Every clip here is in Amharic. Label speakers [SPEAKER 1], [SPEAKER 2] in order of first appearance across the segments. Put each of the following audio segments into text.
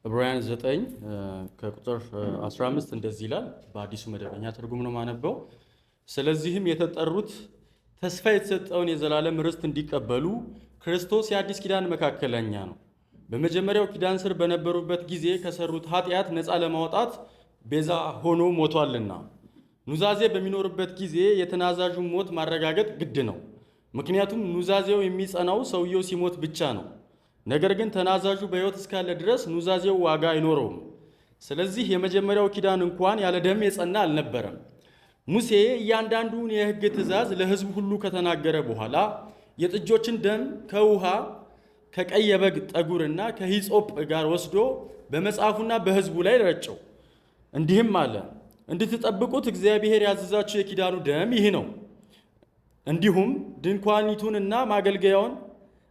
[SPEAKER 1] ዕብራውያን 9 ከቁጥር 15 እንደዚህ ይላል። በአዲሱ መደበኛ ትርጉም ነው ማነበው። ስለዚህም የተጠሩት ተስፋ የተሰጠውን የዘላለም ርስት እንዲቀበሉ ክርስቶስ የአዲስ ኪዳን መካከለኛ ነው። በመጀመሪያው ኪዳን ስር በነበሩበት ጊዜ ከሰሩት ኃጢአት ነፃ ለማውጣት ቤዛ ሆኖ ሞቷልና። ኑዛዜ በሚኖርበት ጊዜ የተናዛዡን ሞት ማረጋገጥ ግድ ነው። ምክንያቱም ኑዛዜው የሚጸናው ሰውየው ሲሞት ብቻ ነው። ነገር ግን ተናዛዡ በሕይወት እስካለ ድረስ ኑዛዜው ዋጋ አይኖረውም። ስለዚህ የመጀመሪያው ኪዳን እንኳን ያለ ደም የጸና አልነበረም። ሙሴ እያንዳንዱን የሕግ ትእዛዝ ለሕዝቡ ሁሉ ከተናገረ በኋላ የጥጆችን ደም ከውሃ ከቀይ የበግ ጠጉርና ከሂጾጵ ጋር ወስዶ በመጽሐፉና በሕዝቡ ላይ ረጨው። እንዲህም አለ፣ እንድትጠብቁት እግዚአብሔር ያዘዛችሁ የኪዳኑ ደም ይህ ነው። እንዲሁም ድንኳኒቱንና ማገልገያውን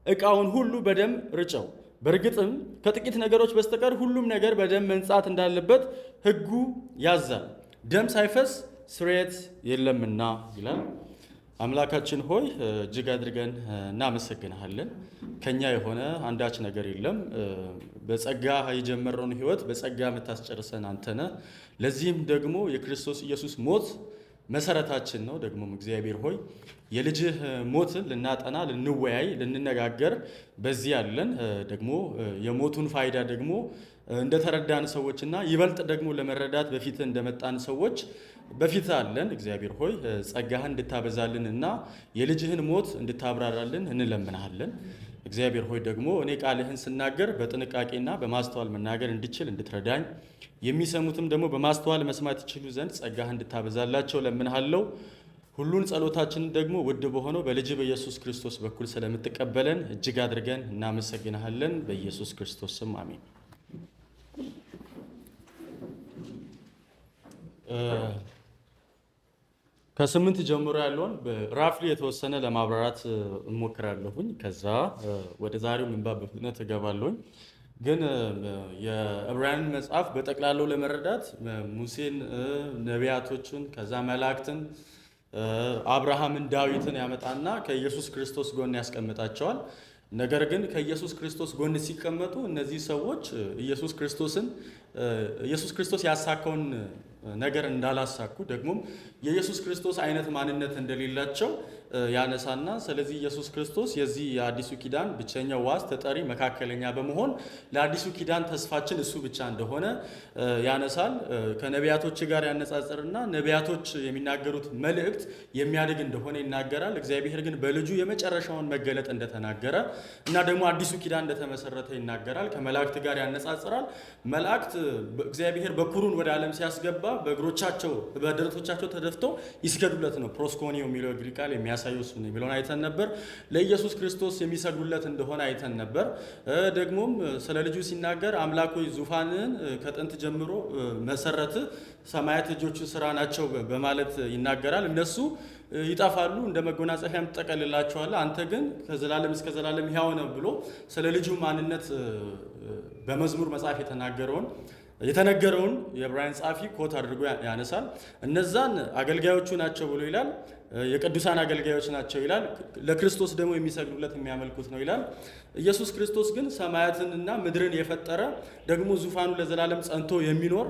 [SPEAKER 1] ዕቃውን ሁሉ በደም ርጨው። በእርግጥም ከጥቂት ነገሮች በስተቀር ሁሉም ነገር በደም መንጻት እንዳለበት ሕጉ ያዛል፣ ደም ሳይፈስ ስርየት የለምና ይላል። አምላካችን ሆይ እጅግ አድርገን እናመሰግንሃለን። ከኛ የሆነ አንዳች ነገር የለም። በጸጋ የጀመረውን ሕይወት በጸጋ የምታስጨርሰን አንተነ። ለዚህም ደግሞ የክርስቶስ ኢየሱስ ሞት መሰረታችን ነው። ደግሞም እግዚአብሔር ሆይ የልጅህ ሞትን ልናጠና፣ ልንወያይ፣ ልንነጋገር በዚህ ያለን ደግሞ የሞቱን ፋይዳ ደግሞ እንደተረዳን ሰዎችና ይበልጥ ደግሞ ለመረዳት በፊት እንደመጣን ሰዎች በፊት አለን። እግዚአብሔር ሆይ ጸጋህን እንድታበዛልን እና የልጅህን ሞት እንድታብራራልን እንለምናሃለን። እግዚአብሔር ሆይ ደግሞ እኔ ቃልህን ስናገር በጥንቃቄና በማስተዋል መናገር እንድችል እንድትረዳኝ፣ የሚሰሙትም ደግሞ በማስተዋል መስማት ይችሉ ዘንድ ጸጋህ እንድታበዛላቸው ለምንሃለው። ሁሉን ጸሎታችንን ደግሞ ውድ በሆነው በልጅ በኢየሱስ ክርስቶስ በኩል ስለምትቀበለን እጅግ አድርገን እናመሰግንሃለን። በኢየሱስ ክርስቶስ ስም አሜን። ከስምንት ጀምሮ ያለውን ራፍሊ የተወሰነ ለማብራራት እሞክራለሁኝ። ከዛ ወደ ዛሬው ምንባብ በፍጥነት እገባለሁኝ። ግን የዕብራውያን መጽሐፍ በጠቅላላው ለመረዳት ሙሴን፣ ነቢያቶችን፣ ከዛ መላእክትን፣ አብርሃምን፣ ዳዊትን ያመጣና ከኢየሱስ ክርስቶስ ጎን ያስቀምጣቸዋል። ነገር ግን ከኢየሱስ ክርስቶስ ጎን ሲቀመጡ እነዚህ ሰዎች ኢየሱስ ክርስቶስ ያሳካውን ነገር እንዳላሳኩ ደግሞም የኢየሱስ ክርስቶስ አይነት ማንነት እንደሌላቸው ያነሳና ስለዚህ ኢየሱስ ክርስቶስ የዚህ የአዲሱ ኪዳን ብቸኛው ዋስ፣ ተጠሪ፣ መካከለኛ በመሆን ለአዲሱ ኪዳን ተስፋችን እሱ ብቻ እንደሆነ ያነሳል። ከነቢያቶች ጋር ያነጻጽርና ነቢያቶች የሚናገሩት መልእክት የሚያድግ እንደሆነ ይናገራል። እግዚአብሔር ግን በልጁ የመጨረሻውን መገለጥ እንደተናገረ እና ደግሞ አዲሱ ኪዳን እንደተመሰረተ ይናገራል። ከመላእክት ጋር ያነጻጽራል። መላእክት እግዚአብሔር በኩሩን ወደ ዓለም ሲያስገባ በእግሮቻቸው በደረቶቻቸው ተደፍተው ይስገዱለት ነው። ፕሮስኮኒዮ የሚለው ግሪክ ቃል የሚያሳየው እሱ ነው የሚለውን አይተን ነበር። ለኢየሱስ ክርስቶስ የሚሰግዱለት እንደሆነ አይተን ነበር። ደግሞም ስለ ልጁ ሲናገር አምላክ ሆይ ዙፋንህን ከጥንት ጀምሮ መሰረት፣ ሰማያት እጆች ስራ ናቸው በማለት ይናገራል። እነሱ ይጠፋሉ፣ እንደ መጎናጸፊያም ትጠቀልላቸዋለህ፣ አንተ ግን ከዘላለም እስከ ዘላለም ሕያው ነህ ብሎ ስለ ልጁ ማንነት በመዝሙር መጽሐፍ የተነገረውን የዕብራውያን ጸሐፊ ኮት አድርጎ ያነሳል። እነዛን አገልጋዮቹ ናቸው ብሎ ይላል። የቅዱሳን አገልጋዮች ናቸው ይላል። ለክርስቶስ ደግሞ የሚሰግዱለት የሚያመልኩት ነው ይላል። ኢየሱስ ክርስቶስ ግን ሰማያትንና ምድርን የፈጠረ ደግሞ ዙፋኑ ለዘላለም ጸንቶ የሚኖር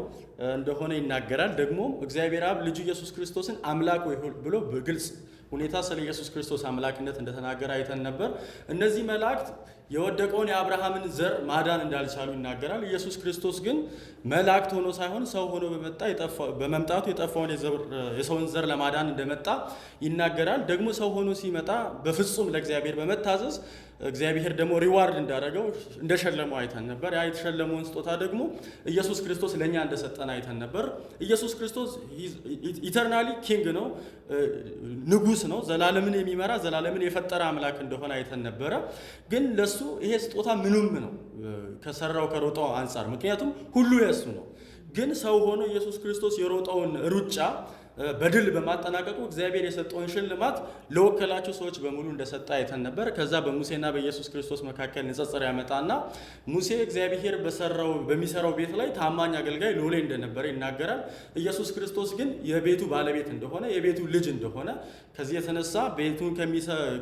[SPEAKER 1] እንደሆነ ይናገራል። ደግሞ እግዚአብሔር አብ ልጁ ኢየሱስ ክርስቶስን አምላክ ወይ ብሎ በግልጽ ሁኔታ ስለ ኢየሱስ ክርስቶስ አምላክነት እንደተናገረ አይተን ነበር። እነዚህ መላእክት የወደቀውን የአብርሃምን ዘር ማዳን እንዳልቻሉ ይናገራል። ኢየሱስ ክርስቶስ ግን መላእክት ሆኖ ሳይሆን ሰው ሆኖ በመምጣቱ የጠፋውን የሰውን ዘር ለማዳን እንደመጣ ይናገራል። ደግሞ ሰው ሆኖ ሲመጣ በፍጹም ለእግዚአብሔር በመታዘዝ እግዚአብሔር ደግሞ ሪዋርድ እንዳደረገው እንደሸለመው አይተን ነበር። ያ የተሸለመውን ስጦታ ደግሞ ኢየሱስ ክርስቶስ ለእኛ እንደሰጠን አይተን ነበር። ኢየሱስ ክርስቶስ ኢተርናሊ ኪንግ ነው፣ ንጉሥ ነው፣ ዘላለምን የሚመራ ዘላለምን የፈጠረ አምላክ እንደሆነ አይተን ነበረ። ግን ለሱ ይሄ ስጦታ ምኑም ነው ከሰራው ከሮጠው አንጻር፣ ምክንያቱም ሁሉ የሱ ነው። ግን ሰው ሆኖ ኢየሱስ ክርስቶስ የሮጠውን ሩጫ በድል በማጠናቀቁ እግዚአብሔር የሰጠውን ሽልማት ለወከላቸው ሰዎች በሙሉ እንደሰጠ አይተን ነበር። ከዛ በሙሴና በኢየሱስ ክርስቶስ መካከል ንጽጽር ያመጣና ሙሴ እግዚአብሔር በሚሰራው ቤት ላይ ታማኝ አገልጋይ ሎሌ እንደነበረ ይናገራል። ኢየሱስ ክርስቶስ ግን የቤቱ ባለቤት እንደሆነ፣ የቤቱ ልጅ እንደሆነ፣ ከዚህ የተነሳ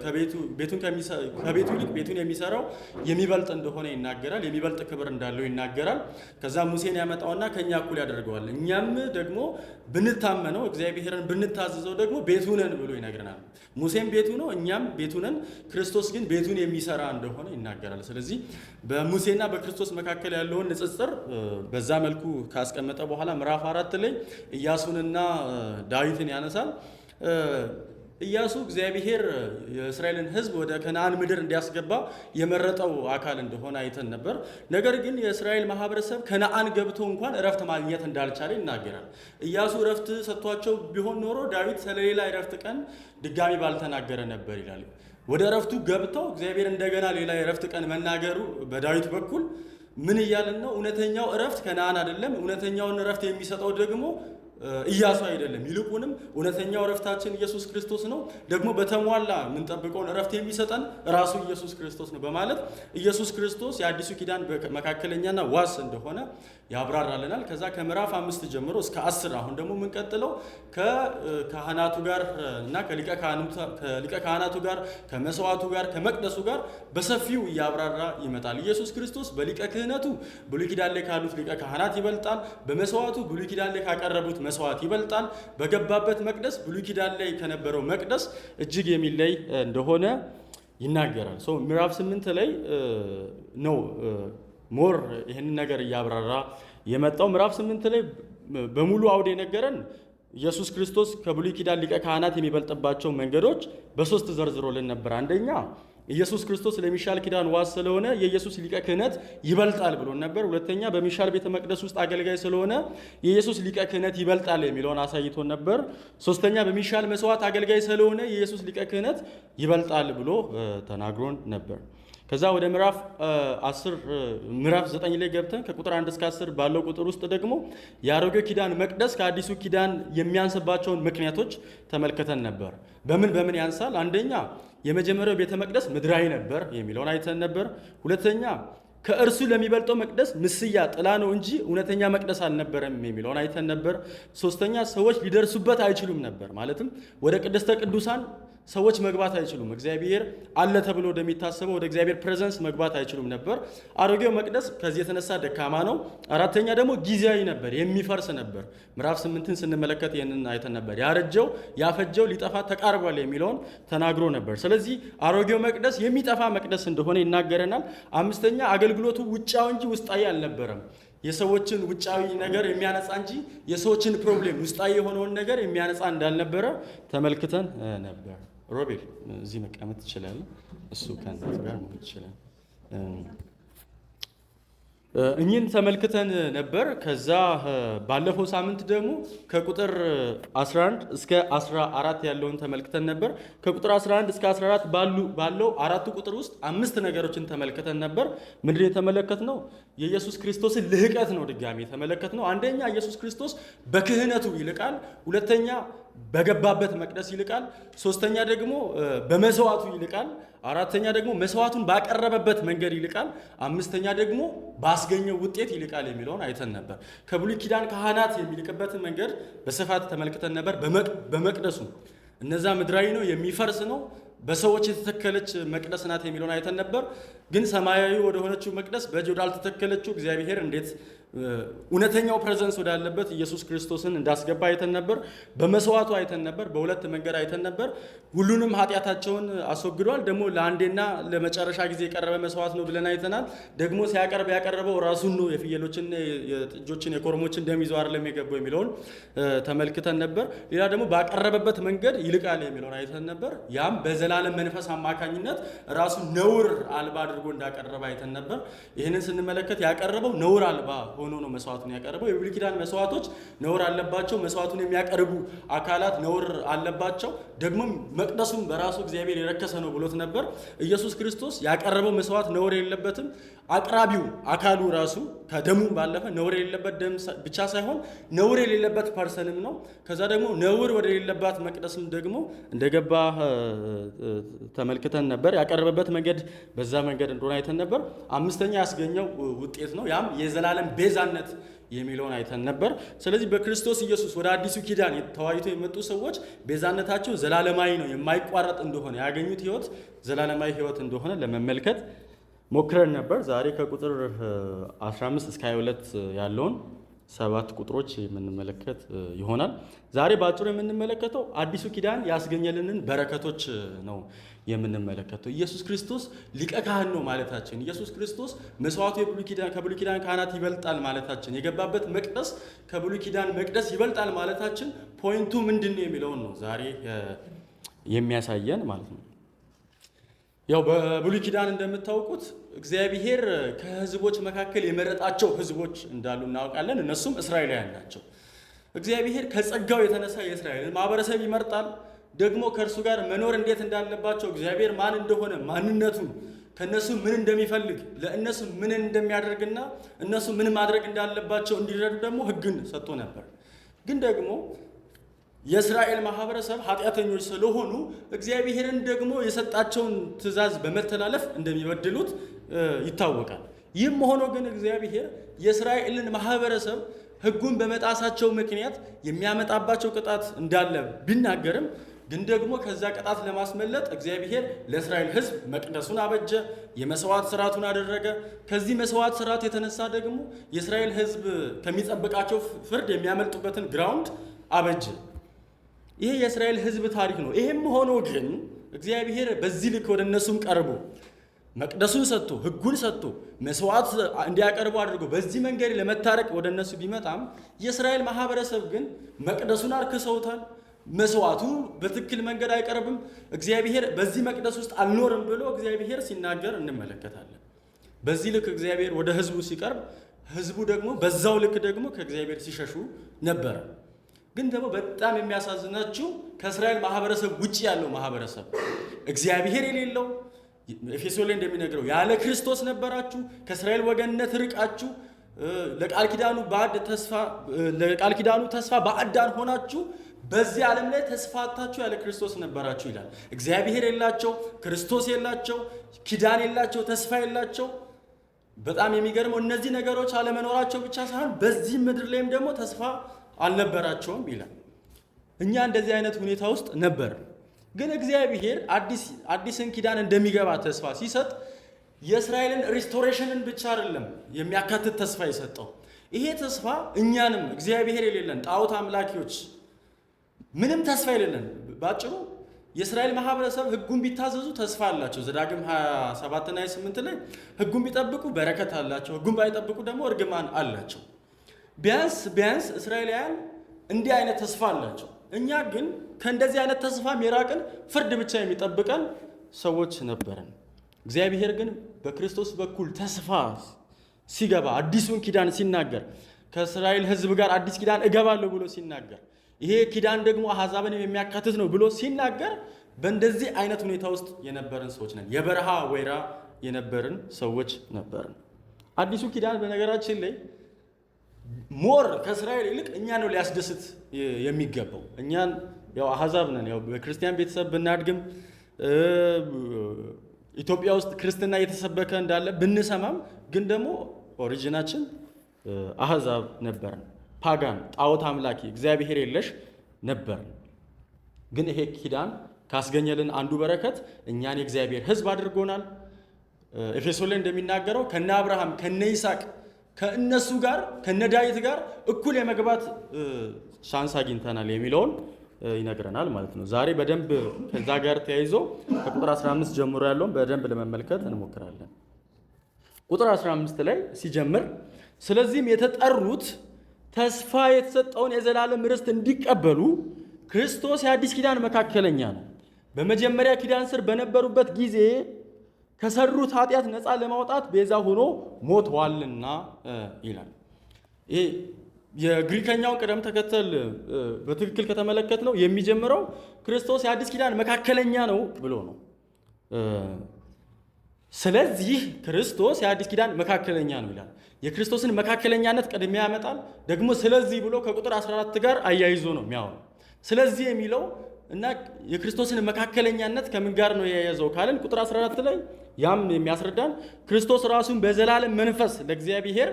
[SPEAKER 1] ከቤቱ ይልቅ ቤቱን የሚሰራው የሚበልጥ እንደሆነ ይናገራል። የሚበልጥ ክብር እንዳለው ይናገራል። ከዛ ሙሴን ያመጣውና ከኛ እኩል ያደርገዋል። እኛም ደግሞ ብንታመነው እግዚአብሔርን ብንታዘዘው ደግሞ ቤቱ ነን ብሎ ይነግረናል። ሙሴም ቤቱ ነው፣ እኛም ቤቱ ነን። ክርስቶስ ግን ቤቱን የሚሰራ እንደሆነ ይናገራል። ስለዚህ በሙሴና በክርስቶስ መካከል ያለውን ንጽጽር በዛ መልኩ ካስቀመጠ በኋላ ምዕራፍ 4 ላይ ኢያሱንና ዳዊትን ያነሳል። ኢያሱ እግዚአብሔር የእስራኤልን ሕዝብ ወደ ከነዓን ምድር እንዲያስገባ የመረጠው አካል እንደሆነ አይተን ነበር። ነገር ግን የእስራኤል ማህበረሰብ ከነዓን ገብቶ እንኳን እረፍት ማግኘት እንዳልቻለ ይናገራል። ኢያሱ እረፍት ሰጥቷቸው ቢሆን ኖሮ ዳዊት ስለሌላ እረፍት ቀን ድጋሚ ባልተናገረ ነበር ይላል። ወደ እረፍቱ ገብተው እግዚአብሔር እንደገና ሌላ የእረፍት ቀን መናገሩ በዳዊት በኩል ምን እያልን ነው? እውነተኛው እረፍት ከነዓን አይደለም። እውነተኛውን እረፍት የሚሰጠው ደግሞ ኢያሱ አይደለም። ይልቁንም እውነተኛው እረፍታችን ኢየሱስ ክርስቶስ ነው። ደግሞ በተሟላ የምንጠብቀውን እረፍት የሚሰጠን ራሱ ኢየሱስ ክርስቶስ ነው በማለት ኢየሱስ ክርስቶስ የአዲሱ ኪዳን መካከለኛና ዋስ እንደሆነ ያብራራልናል። ከዛ ከምዕራፍ 5 ጀምሮ እስከ 10 አሁን ደግሞ የምንቀጥለው ከካህናቱ ጋር እና ከሊቀ ካህናቱ ጋር ከመስዋዕቱ ጋር ከመቅደሱ ጋር በሰፊው እያብራራ ይመጣል። ኢየሱስ ክርስቶስ በሊቀ ክህነቱ ብሉይ ኪዳን ላይ ካሉት ሊቀ ካህናት ይበልጣል። በመስዋዕቱ ብሉይ ኪዳን ላይ ካቀረቡት መስዋዕት ይበልጣል። በገባበት መቅደስ ብሉይ ኪዳን ላይ ከነበረው መቅደስ እጅግ የሚለይ እንደሆነ ይናገራል። ምዕራፍ 8 ላይ ነው ሞር ይህንን ነገር እያብራራ የመጣው። ምዕራፍ 8 ላይ በሙሉ አውድ የነገረን ኢየሱስ ክርስቶስ ከብሉይ ኪዳን ሊቀ ካህናት የሚበልጥባቸው መንገዶች በሶስት ዘርዝሮልን ነበር። አንደኛ ኢየሱስ ክርስቶስ ለሚሻል ኪዳን ዋስ ስለሆነ የኢየሱስ ሊቀ ክህነት ይበልጣል ብሎን ነበር። ሁለተኛ በሚሻል ቤተ መቅደስ ውስጥ አገልጋይ ስለሆነ የኢየሱስ ሊቀ ክህነት ይበልጣል የሚለውን አሳይቶን ነበር። ሶስተኛ በሚሻል መስዋዕት አገልጋይ ስለሆነ የኢየሱስ ሊቀ ክህነት ይበልጣል ብሎ ተናግሮን ነበር። ከዛ ወደ ምዕራፍ 9 ላይ ገብተን ከቁጥር 1 እስከ 10 ባለው ቁጥር ውስጥ ደግሞ የአሮጌው ኪዳን መቅደስ ከአዲሱ ኪዳን የሚያንስባቸውን ምክንያቶች ተመልክተን ነበር። በምን ያንሳል? አንደኛ የመጀመሪያው ቤተ መቅደስ ምድራዊ ነበር የሚለውን አይተን ነበር። ሁለተኛ ከእርሱ ለሚበልጠው መቅደስ ምስያ ጥላ ነው እንጂ እውነተኛ መቅደስ አልነበረም የሚለውን አይተን ነበር። ሶስተኛ ሰዎች ሊደርሱበት አይችሉም ነበር። ማለትም ወደ ቅድስተ ቅዱሳን ሰዎች መግባት አይችሉም። እግዚአብሔር አለ ተብሎ ወደሚታሰበው ወደ እግዚአብሔር ፕሬዘንስ መግባት አይችሉም ነበር። አሮጌው መቅደስ ከዚህ የተነሳ ደካማ ነው። አራተኛ ደግሞ ጊዜያዊ ነበር፣ የሚፈርስ ነበር። ምዕራፍ 8ን ስንመለከት ይህንን አይተን ነበር። ያፈጀው ሊጠፋ ተቃርቧል የሚለውን ተናግሮ ነበር። ስለዚህ አሮጌው መቅደስ የሚጠፋ መቅደስ እንደሆነ ይናገረናል። አምስተኛ አገልግሎቱ ውጫዊ እንጂ ውስጣዊ አልነበረም። የሰዎችን ውጫዊ ነገር የሚያነጻ እንጂ የሰዎችን ፕሮብሌም ውስጣዊ የሆነውን ነገር የሚያነጻ እንዳልነበረ ተመልክተን ነበር። ሮቤል እዚህ መቀመጥ ትችላለህ። እሱ ከእናት ጋር መሆን ይችላል። እኚህን ተመልክተን ነበር። ከዛ ባለፈው ሳምንት ደግሞ ከቁጥር 11 እስከ 14 ያለውን ተመልክተን ነበር። ከቁጥር 11 እስከ 14 ባለው አራቱ ቁጥር ውስጥ 5 ነገሮችን ተመልክተን ነበር። ምንድን የተመለከትነው? የኢየሱስ ክርስቶስን ልህቀት ነው ድጋሚ የተመለከትነው። አንደኛ ኢየሱስ ክርስቶስ በክህነቱ ይልቃል። ሁለተኛ በገባበት መቅደስ ይልቃል። ሶስተኛ ደግሞ በመስዋዕቱ ይልቃል። አራተኛ ደግሞ መስዋዕቱን ባቀረበበት መንገድ ይልቃል። አምስተኛ ደግሞ ባስገኘው ውጤት ይልቃል የሚለውን አይተን ነበር። ከብሉይ ኪዳን ካህናት የሚልቅበትን መንገድ በስፋት ተመልክተን ነበር። በመቅደሱ እነዛ ምድራዊ ነው፣ የሚፈርስ ነው፣ በሰዎች የተተከለች መቅደስ ናት የሚለውን አይተን ነበር። ግን ሰማያዊ ወደ ሆነችው መቅደስ በእጅ ወዳልተተከለችው እግዚአብሔር እንዴት እውነተኛው ፕሬዘንስ ወዳለበት ኢየሱስ ክርስቶስን እንዳስገባ አይተን ነበር። በመስዋዕቱ አይተን ነበር። በሁለት መንገድ አይተን ነበር። ሁሉንም ኃጢአታቸውን አስወግዷል። ደግሞ ለአንዴና ለመጨረሻ ጊዜ የቀረበ መስዋዕት ነው ብለን አይተናል። ደግሞ ያቀረበው ራሱን ነው። የፍየሎችን፣ የጥጆችን፣ የኮርሞችን ደም ይዞ አይደለም የገባው የሚለውን ተመልክተን ነበር። ሌላ ደግሞ ባቀረበበት መንገድ ይልቃል የሚለውን አይተን ነበር። ያም በዘላለም መንፈስ አማካኝነት ራሱን ነውር አልባ አድርጎ እንዳቀረበ አይተን ነበር። ይህንን ስንመለከት ያቀረበው ነውር አልባ ሆኖ ነው መስዋዕቱን ያቀረበው። የብሉይ ኪዳን መስዋዕቶች ነውር አለባቸው። መስዋዕቱን የሚያቀርቡ አካላት ነውር አለባቸው። ደግሞ መቅደሱም በራሱ እግዚአብሔር የረከሰ ነው ብሎት ነበር። ኢየሱስ ክርስቶስ ያቀረበው መስዋዕት ነውር የሌለበትም። አቅራቢው አካሉ ራሱ ከደሙ ባለፈ ነውር የሌለበት ደም ብቻ ሳይሆን ነውር የሌለበት ፐርሰንም ነው። ከዛ ደግሞ ነውር ወደ ሌለባት መቅደስም ደግሞ እንደገባ ተመልክተን ነበር። ያቀረበበት መንገድ በዛ መንገድ እንደሆነ አይተን ነበር። አምስተኛ ያስገኘው ውጤት ነው። ያም የዘላለም ቤዛነት የሚለውን አይተን ነበር። ስለዚህ በክርስቶስ ኢየሱስ ወደ አዲሱ ኪዳን ተዋይቶ የመጡ ሰዎች ቤዛነታቸው ዘላለማዊ ነው፣ የማይቋረጥ እንደሆነ ያገኙት ህይወት ዘላለማዊ ህይወት እንደሆነ ለመመልከት ሞክረን ነበር። ዛሬ ከቁጥር 15 እስከ 22 ያለውን 7 ቁጥሮች የምንመለከት ይሆናል። ዛሬ በአጭሩ የምንመለከተው አዲሱ ኪዳን ያስገኘልንን በረከቶች ነው የምንመለከተው። ኢየሱስ ክርስቶስ ሊቀ ካህን ነው ማለታችን፣ ኢየሱስ ክርስቶስ መስዋዕቱ ከብሉይ ኪዳን ካህናት ይበልጣል ማለታችን፣ የገባበት መቅደስ ከብሉይ ኪዳን መቅደስ ይበልጣል ማለታችን ፖይንቱ ምንድን ነው የሚለውን ነው ዛሬ የሚያሳየን ማለት ነው። ያው በብሉይ ኪዳን እንደምታውቁት እግዚአብሔር ከህዝቦች መካከል የመረጣቸው ህዝቦች እንዳሉ እናውቃለን። እነሱም እስራኤላውያን ናቸው። እግዚአብሔር ከጸጋው የተነሳ የእስራኤልን ማህበረሰብ ይመርጣል። ደግሞ ከእርሱ ጋር መኖር እንዴት እንዳለባቸው እግዚአብሔር ማን እንደሆነ ማንነቱን ከእነሱ ምን እንደሚፈልግ ለእነሱ ምን እንደሚያደርግና እነሱ ምን ማድረግ እንዳለባቸው እንዲረዱ ደግሞ ህግን ሰጥቶ ነበር። ግን ደግሞ የእስራኤል ማህበረሰብ ኃጢአተኞች ስለሆኑ እግዚአብሔርን ደግሞ የሰጣቸውን ትእዛዝ በመተላለፍ እንደሚበድሉት ይታወቃል። ይህም ሆኖ ግን እግዚአብሔር የእስራኤልን ማህበረሰብ ህጉን በመጣሳቸው ምክንያት የሚያመጣባቸው ቅጣት እንዳለ ቢናገርም ግን ደግሞ ከዛ ቅጣት ለማስመለጥ እግዚአብሔር ለእስራኤል ህዝብ መቅደሱን አበጀ፣ የመስዋዕት ስርዓቱን አደረገ። ከዚህ መስዋዕት ስርዓት የተነሳ ደግሞ የእስራኤል ህዝብ ከሚጠብቃቸው ፍርድ የሚያመልጡበትን ግራውንድ አበጀ። ይሄ የእስራኤል ህዝብ ታሪክ ነው። ይሄም ሆኖ ግን እግዚአብሔር በዚህ ልክ ወደ እነሱም ቀርቦ መቅደሱን ሰጥቶ ህጉን ሰጥቶ መስዋዕት እንዲያቀርቡ አድርጎ በዚህ መንገድ ለመታረቅ ወደ እነሱ ቢመጣም የእስራኤል ማህበረሰብ ግን መቅደሱን አርክሰውታል። መስዋዕቱ በትክክል መንገድ አይቀርብም። እግዚአብሔር በዚህ መቅደስ ውስጥ አልኖርም ብሎ እግዚአብሔር ሲናገር እንመለከታለን። በዚህ ልክ እግዚአብሔር ወደ ህዝቡ ሲቀርብ፣ ህዝቡ ደግሞ በዛው ልክ ደግሞ ከእግዚአብሔር ሲሸሹ ነበረ። ግን ደግሞ በጣም የሚያሳዝናችሁ ከእስራኤል ማህበረሰብ ውጭ ያለው ማህበረሰብ እግዚአብሔር የሌለው ኤፌሶን ላይ እንደሚነግረው ያለ ክርስቶስ ነበራችሁ፣ ከእስራኤል ወገንነት ርቃችሁ ለቃል ኪዳኑ ተስፋ ባዕዳን ሆናችሁ በዚህ ዓለም ላይ ተስፋ አጥታችሁ ያለ ክርስቶስ ነበራችሁ ይላል። እግዚአብሔር የላቸው፣ ክርስቶስ የላቸው፣ ኪዳን የላቸው፣ ተስፋ የላቸው። በጣም የሚገርመው እነዚህ ነገሮች አለመኖራቸው ብቻ ሳይሆን በዚህ ምድር ላይም ደግሞ ተስፋ አልነበራቸውም ይላል። እኛ እንደዚህ አይነት ሁኔታ ውስጥ ነበር። ግን እግዚአብሔር አዲስን ኪዳን እንደሚገባ ተስፋ ሲሰጥ የእስራኤልን ሪስቶሬሽንን ብቻ አይደለም የሚያካትት ተስፋ የሰጠው። ይሄ ተስፋ እኛንም እግዚአብሔር የሌለን ጣዖት አምላኪዎች ምንም ተስፋ የሌለን፣ ባጭሩ የእስራኤል ማህበረሰብ ህጉን ቢታዘዙ ተስፋ አላቸው። ዘዳግም 27 እና 28 ላይ ህጉን ቢጠብቁ በረከት አላቸው፣ ህጉን ባይጠብቁ ደግሞ እርግማን አላቸው። ቢያንስ እስራኤላውያን እንዲህ አይነት ተስፋ አላቸው። እኛ ግን ከእንደዚህ አይነት ተስፋ የራቅን ፍርድ ብቻ የሚጠብቀን ሰዎች ነበርን። እግዚአብሔር ግን በክርስቶስ በኩል ተስፋ ሲገባ አዲሱን ኪዳን ሲናገር ከእስራኤል ህዝብ ጋር አዲስ ኪዳን እገባለሁ ብሎ ሲናገር ይሄ ኪዳን ደግሞ አሕዛብን የሚያካትት ነው ብሎ ሲናገር በእንደዚህ አይነት ሁኔታ ውስጥ የነበርን ሰዎች ነን። የበረሃ ወይራ የነበርን ሰዎች ነበርን። አዲሱ ኪዳን በነገራችን ላይ ሞር ከእስራኤል ይልቅ እኛ ነው ሊያስደስት የሚገባው። እኛን ያው አሕዛብ ነን። ያው በክርስቲያን ቤተሰብ ብናድግም ኢትዮጵያ ውስጥ ክርስትና እየተሰበከ እንዳለ ብንሰማም ግን ደግሞ ኦሪጂናችን አሕዛብ ነበርን። ፓጋን፣ ጣዖት አምላኪ፣ እግዚአብሔር የለሽ ነበርን። ግን ይሄ ኪዳን ካስገኘልን አንዱ በረከት እኛን የእግዚአብሔር ሕዝብ አድርጎናል። ኤፌሶን ላይ እንደሚናገረው ከነ አብርሃም ከነ ይስሐቅ ከእነሱ ጋር ከነ ዳዊት ጋር እኩል የመግባት ሻንስ አግኝተናል የሚለውን ይነግረናል ማለት ነው። ዛሬ በደንብ ከዛ ጋር ተያይዞ ከቁጥር 15 ጀምሮ ያለውን በደንብ ለመመልከት እንሞክራለን። ቁጥር 15 ላይ ሲጀምር ስለዚህም የተጠሩት ተስፋ የተሰጠውን የዘላለም ርስት እንዲቀበሉ ክርስቶስ የአዲስ ኪዳን መካከለኛ ነው። በመጀመሪያ ኪዳን ስር በነበሩበት ጊዜ ከሰሩት ኃጢአት ነፃ ለማውጣት ቤዛ ሆኖ ሞቷልና ይላል። ይሄ የግሪከኛውን ቅደም ተከተል በትክክል ከተመለከት ነው የሚጀምረው ክርስቶስ የአዲስ ኪዳን መካከለኛ ነው ብሎ ነው። ስለዚህ ክርስቶስ የአዲስ ኪዳን መካከለኛ ነው ይላል። የክርስቶስን መካከለኛነት ቅድሚያ ያመጣል። ደግሞ ስለዚህ ብሎ ከቁጥር 14 ጋር አያይዞ ነው የሚያወራው። ስለዚህ የሚለው እና የክርስቶስን መካከለኛነት ከምን ጋር ነው የያዘው ካልን ቁጥር 14 ላይ ያም የሚያስረዳን ክርስቶስ ራሱን በዘላለም መንፈስ ለእግዚአብሔር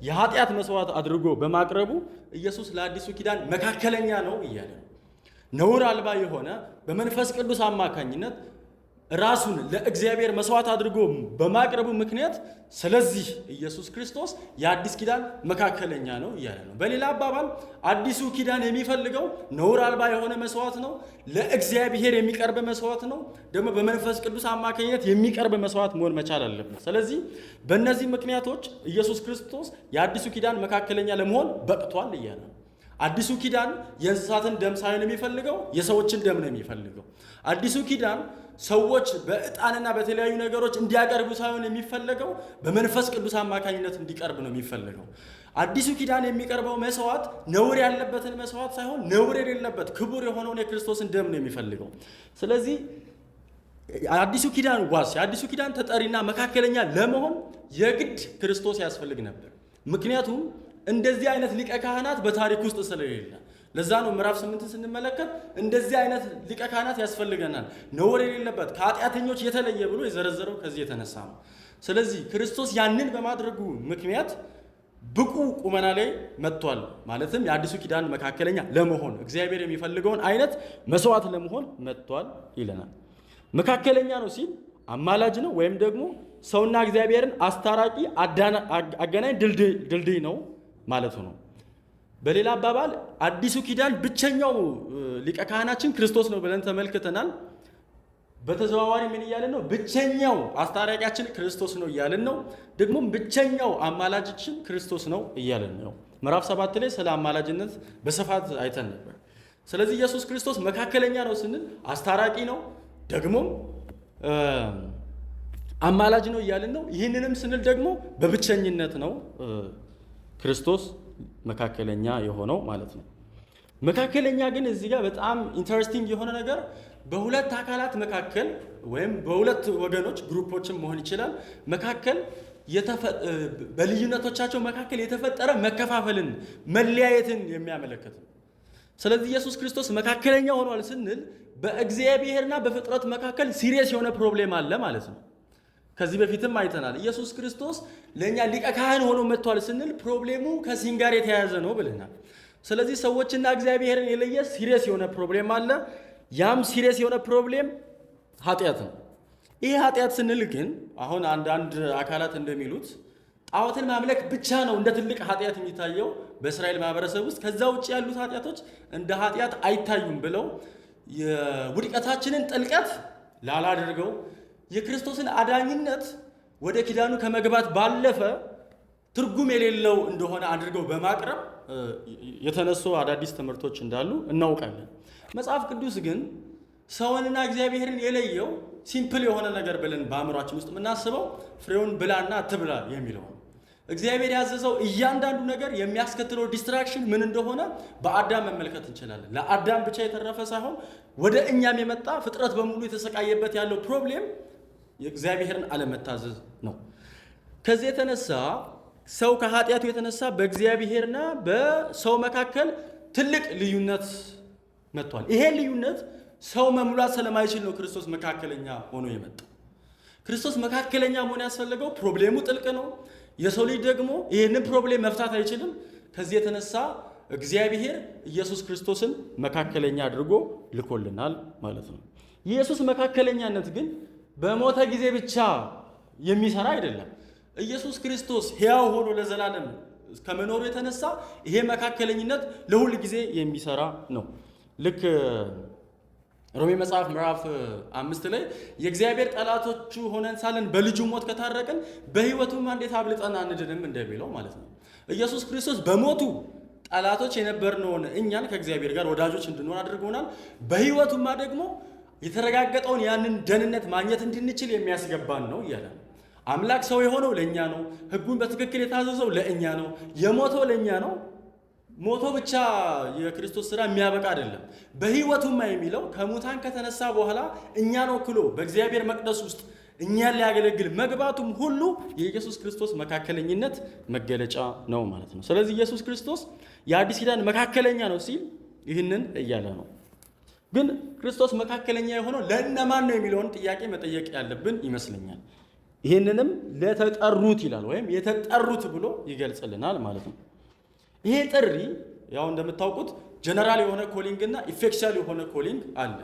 [SPEAKER 1] የኃጢአት መስዋዕት አድርጎ በማቅረቡ ኢየሱስ ለአዲሱ ኪዳን መካከለኛ ነው እያለ ነው። ነውር አልባ የሆነ በመንፈስ ቅዱስ አማካኝነት ራሱን ለእግዚአብሔር መስዋዕት አድርጎ በማቅረቡ ምክንያት ስለዚህ ኢየሱስ ክርስቶስ የአዲስ ኪዳን መካከለኛ ነው እያለ ነው። በሌላ አባባል አዲሱ ኪዳን የሚፈልገው ነውር አልባ የሆነ መስዋዕት ነው፣ ለእግዚአብሔር የሚቀርብ መስዋዕት ነው፣ ደግሞ በመንፈስ ቅዱስ አማካኝነት የሚቀርብ መስዋዕት መሆን መቻል አለበት። ስለዚህ በእነዚህ ምክንያቶች ኢየሱስ ክርስቶስ የአዲሱ ኪዳን መካከለኛ ለመሆን በቅቷል እያለ ነው። አዲሱ ኪዳን የእንስሳትን ደም ሳይሆን የሚፈልገው የሰዎችን ደም ነው የሚፈልገው። አዲሱ ኪዳን ሰዎች በዕጣንና በተለያዩ ነገሮች እንዲያቀርቡ ሳይሆን የሚፈለገው በመንፈስ ቅዱስ አማካኝነት እንዲቀርብ ነው የሚፈለገው። አዲሱ ኪዳን የሚቀርበው መስዋዕት ነውር ያለበትን መስዋዕት ሳይሆን ነውር የሌለበት ክቡር የሆነውን የክርስቶስን ደም ነው የሚፈልገው። ስለዚህ አዲሱ ኪዳን ዋስ የአዲሱ ኪዳን ተጠሪና መካከለኛ ለመሆን የግድ ክርስቶስ ያስፈልግ ነበር። ምክንያቱም እንደዚህ አይነት ሊቀ ካህናት በታሪክ ውስጥ ስለሌለ፣ ለዛ ነው ምዕራፍ 8 ስንመለከት እንደዚህ አይነት ሊቀ ካህናት ያስፈልገናል፣ ነውር የሌለበት ከኃጢአተኞች የተለየ ብሎ የዘረዘረው ከዚህ የተነሳ ነው። ስለዚህ ክርስቶስ ያንን በማድረጉ ምክንያት ብቁ ቁመና ላይ መጥቷል። ማለትም የአዲሱ ኪዳን መካከለኛ ለመሆን እግዚአብሔር የሚፈልገውን አይነት መስዋዕት ለመሆን መጥቷል ይለናል። መካከለኛ ነው ሲል አማላጅ ነው ወይም ደግሞ ሰውና እግዚአብሔርን አስታራቂ አገናኝ ድልድይ ነው ማለቱ ነው። በሌላ አባባል አዲሱ ኪዳን ብቸኛው ሊቀ ካህናችን ክርስቶስ ነው ብለን ተመልክተናል። በተዘዋዋሪ ምን እያለን ነው? ብቸኛው አስታራቂያችን ክርስቶስ ነው እያለን ነው። ደግሞም ብቸኛው አማላጃችን ክርስቶስ ነው እያለን ነው። ምዕራፍ 7 ላይ ስለ አማላጅነት በስፋት አይተን ነበር። ስለዚህ ኢየሱስ ክርስቶስ መካከለኛ ነው ስንል አስታራቂ ነው፣ ደግሞም አማላጅ ነው እያልን ነው። ይህንንም ስንል ደግሞ በብቸኝነት ነው ክርስቶስ መካከለኛ የሆነው ማለት ነው። መካከለኛ ግን እዚህ ጋር በጣም ኢንተረስቲንግ የሆነ ነገር በሁለት አካላት መካከል ወይም በሁለት ወገኖች ግሩፖችን መሆን ይችላል መካከል በልዩነቶቻቸው መካከል የተፈጠረ መከፋፈልን መለያየትን የሚያመለክት ነው። ስለዚህ ኢየሱስ ክርስቶስ መካከለኛ ሆኗል ስንል በእግዚአብሔርና በፍጥረት መካከል ሲሪየስ የሆነ ፕሮብሌም አለ ማለት ነው። ከዚህ በፊትም አይተናል። ኢየሱስ ክርስቶስ ለእኛ ሊቀ ካህን ሆኖ መጥቷል ስንል ፕሮብሌሙ ከሲን ጋር የተያያዘ ነው ብለናል። ስለዚህ ሰዎችና እግዚአብሔርን የለየ ሲሪየስ የሆነ ፕሮብሌም አለ። ያም ሲሪየስ የሆነ ፕሮብሌም ኃጢአት ነው። ይህ ኃጢአት ስንል ግን አሁን አንዳንድ አካላት እንደሚሉት ጣዖትን ማምለክ ብቻ ነው እንደ ትልቅ ኃጢአት የሚታየው በእስራኤል ማህበረሰብ ውስጥ፣ ከዛ ውጭ ያሉት ኃጢአቶች እንደ ኃጢአት አይታዩም ብለው የውድቀታችንን ጥልቀት ላላደርገው የክርስቶስን አዳኝነት ወደ ኪዳኑ ከመግባት ባለፈ ትርጉም የሌለው እንደሆነ አድርገው በማቅረብ የተነሱ አዳዲስ ትምህርቶች እንዳሉ እናውቃለን። መጽሐፍ ቅዱስ ግን ሰውንና እግዚአብሔርን የለየው ሲምፕል የሆነ ነገር ብለን በአእምሯችን ውስጥ የምናስበው ፍሬውን ብላና አትብላ የሚለው እግዚአብሔር ያዘዘው እያንዳንዱ ነገር የሚያስከትለው ዲስትራክሽን ምን እንደሆነ በአዳም መመልከት እንችላለን። ለአዳም ብቻ የተረፈ ሳይሆን ወደ እኛም የመጣ ፍጥረት በሙሉ የተሰቃየበት ያለው ፕሮብሌም የእግዚአብሔርን አለመታዘዝ ነው። ከዚህ የተነሳ ሰው ከኃጢአቱ የተነሳ በእግዚአብሔርና በሰው መካከል ትልቅ ልዩነት መጥቷል። ይሄ ልዩነት ሰው መሙላት ስለማይችል ነው ክርስቶስ መካከለኛ ሆኖ የመጣው። ክርስቶስ መካከለኛ መሆን ያስፈለገው ፕሮብሌሙ ጥልቅ ነው። የሰው ልጅ ደግሞ ይህንን ፕሮብሌም መፍታት አይችልም። ከዚህ የተነሳ እግዚአብሔር ኢየሱስ ክርስቶስን መካከለኛ አድርጎ ልኮልናል ማለት ነው። የኢየሱስ መካከለኛነት ግን በሞተ ጊዜ ብቻ የሚሰራ አይደለም። ኢየሱስ ክርስቶስ ሕያው ሆኖ ለዘላለም ከመኖሩ የተነሳ ይሄ መካከለኝነት ለሁል ጊዜ የሚሰራ ነው። ልክ ሮሜ መጽሐፍ ምዕራፍ 5 ላይ የእግዚአብሔር ጠላቶቹ ሆነን ሳለን በልጁ ሞት ከታረቅን በሕይወቱማ እንዴት አብልጠን አንድንም እንደሚለው ማለት ነው። ኢየሱስ ክርስቶስ በሞቱ ጠላቶች የነበርነውን እኛን ከእግዚአብሔር ጋር ወዳጆች እንድንሆን አድርጎናል። በሕይወቱማ ደግሞ የተረጋገጠውን ያንን ደህንነት ማግኘት እንድንችል የሚያስገባን ነው እያለ ነው። አምላክ ሰው የሆነው ለእኛ ነው። ሕጉን በትክክል የታዘዘው ለእኛ ነው። የሞተው ለእኛ ነው። ሞቶ ብቻ የክርስቶስ ስራ የሚያበቃ አይደለም። በሕይወቱማ የሚለው ከሙታን ከተነሳ በኋላ እኛን ወክሎ በእግዚአብሔር መቅደስ ውስጥ እኛን ሊያገለግል መግባቱም ሁሉ የኢየሱስ ክርስቶስ መካከለኝነት መገለጫ ነው ማለት ነው። ስለዚህ ኢየሱስ ክርስቶስ የአዲስ ኪዳን መካከለኛ ነው ሲል ይህንን እያለ ነው። ግን ክርስቶስ መካከለኛ የሆነው ለእነማን ነው የሚለውን ጥያቄ መጠየቅ ያለብን ይመስለኛል። ይህንንም ለተጠሩት ይላል፣ ወይም የተጠሩት ብሎ ይገልጽልናል ማለት ነው። ይሄ ጥሪ ያው እንደምታውቁት ጀነራል የሆነ ኮሊንግ እና ኢፌክሻል የሆነ ኮሊንግ አለ።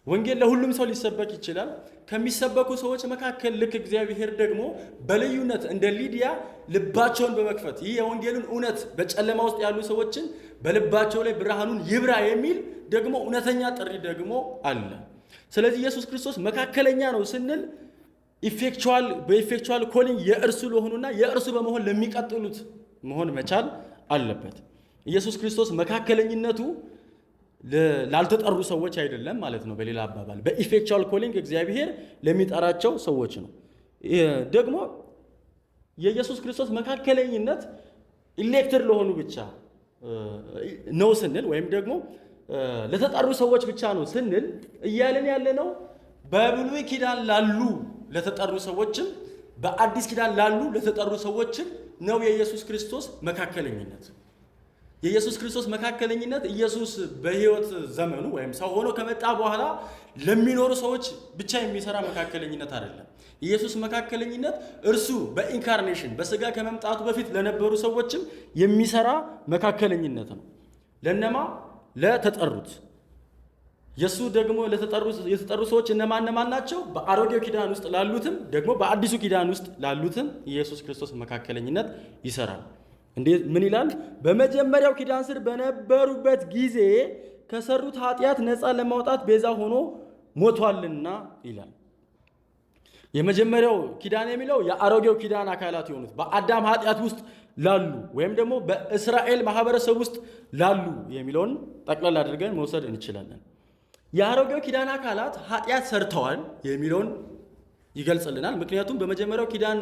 [SPEAKER 1] ወንጌል ለሁሉም ሰው ሊሰበክ ይችላል። ከሚሰበኩ ሰዎች መካከል ልክ እግዚአብሔር ደግሞ በልዩነት እንደ ሊዲያ ልባቸውን በመክፈት ይህ የወንጌሉን እውነት በጨለማ ውስጥ ያሉ ሰዎችን በልባቸው ላይ ብርሃኑን ይብራ የሚል ደግሞ እውነተኛ ጥሪ ደግሞ አለ። ስለዚህ ኢየሱስ ክርስቶስ መካከለኛ ነው ስንል በኢፌክቹዋል ኮሊንግ የእርሱ ለሆኑና የእርሱ በመሆን ለሚቀጥሉት መሆን መቻል አለበት። ኢየሱስ ክርስቶስ መካከለኝነቱ ላልተጠሩ ሰዎች አይደለም ማለት ነው። በሌላ አባባል በኢፌክቹዋል ኮሊንግ እግዚአብሔር ለሚጠራቸው ሰዎች ነው። ደግሞ የኢየሱስ ክርስቶስ መካከለኝነት ኢሌክትድ ለሆኑ ብቻ ነው ስንል፣ ወይም ደግሞ ለተጠሩ ሰዎች ብቻ ነው ስንል እያለን ያለነው በብሉይ ኪዳን ላሉ ለተጠሩ ሰዎችም በአዲስ ኪዳን ላሉ ለተጠሩ ሰዎችም ነው የኢየሱስ ክርስቶስ መካከለኝነት። የኢየሱስ ክርስቶስ መካከለኝነት ኢየሱስ በሕይወት ዘመኑ ወይም ሰው ሆኖ ከመጣ በኋላ ለሚኖሩ ሰዎች ብቻ የሚሰራ መካከለኝነት አይደለም። የኢየሱስ መካከለኝነት እርሱ በኢንካርኔሽን በስጋ ከመምጣቱ በፊት ለነበሩ ሰዎችም የሚሰራ መካከለኝነት ነው። ለነማ ለተጠሩት። የሱ ደግሞ የተጠሩ ሰዎች እነማን ናቸው? በአሮጌው ኪዳን ውስጥ ላሉትም ደግሞ በአዲሱ ኪዳን ውስጥ ላሉትም ኢየሱስ ክርስቶስ መካከለኝነት ይሰራል። እንዴት? ምን ይላል? በመጀመሪያው ኪዳን ስር በነበሩበት ጊዜ ከሰሩት ኃጢአት ነፃ ለማውጣት ቤዛ ሆኖ ሞቷልና ይላል። የመጀመሪያው ኪዳን የሚለው የአሮጌው ኪዳን አካላት የሆኑት በአዳም ኃጢአት ውስጥ ላሉ ወይም ደግሞ በእስራኤል ማህበረሰብ ውስጥ ላሉ የሚለውን ጠቅላላ አድርገን መውሰድ እንችላለን። የአሮጌው ኪዳን አካላት ኃጢአት ሰርተዋል የሚለውን ይገልጽልናል። ምክንያቱም በመጀመሪያው ኪዳን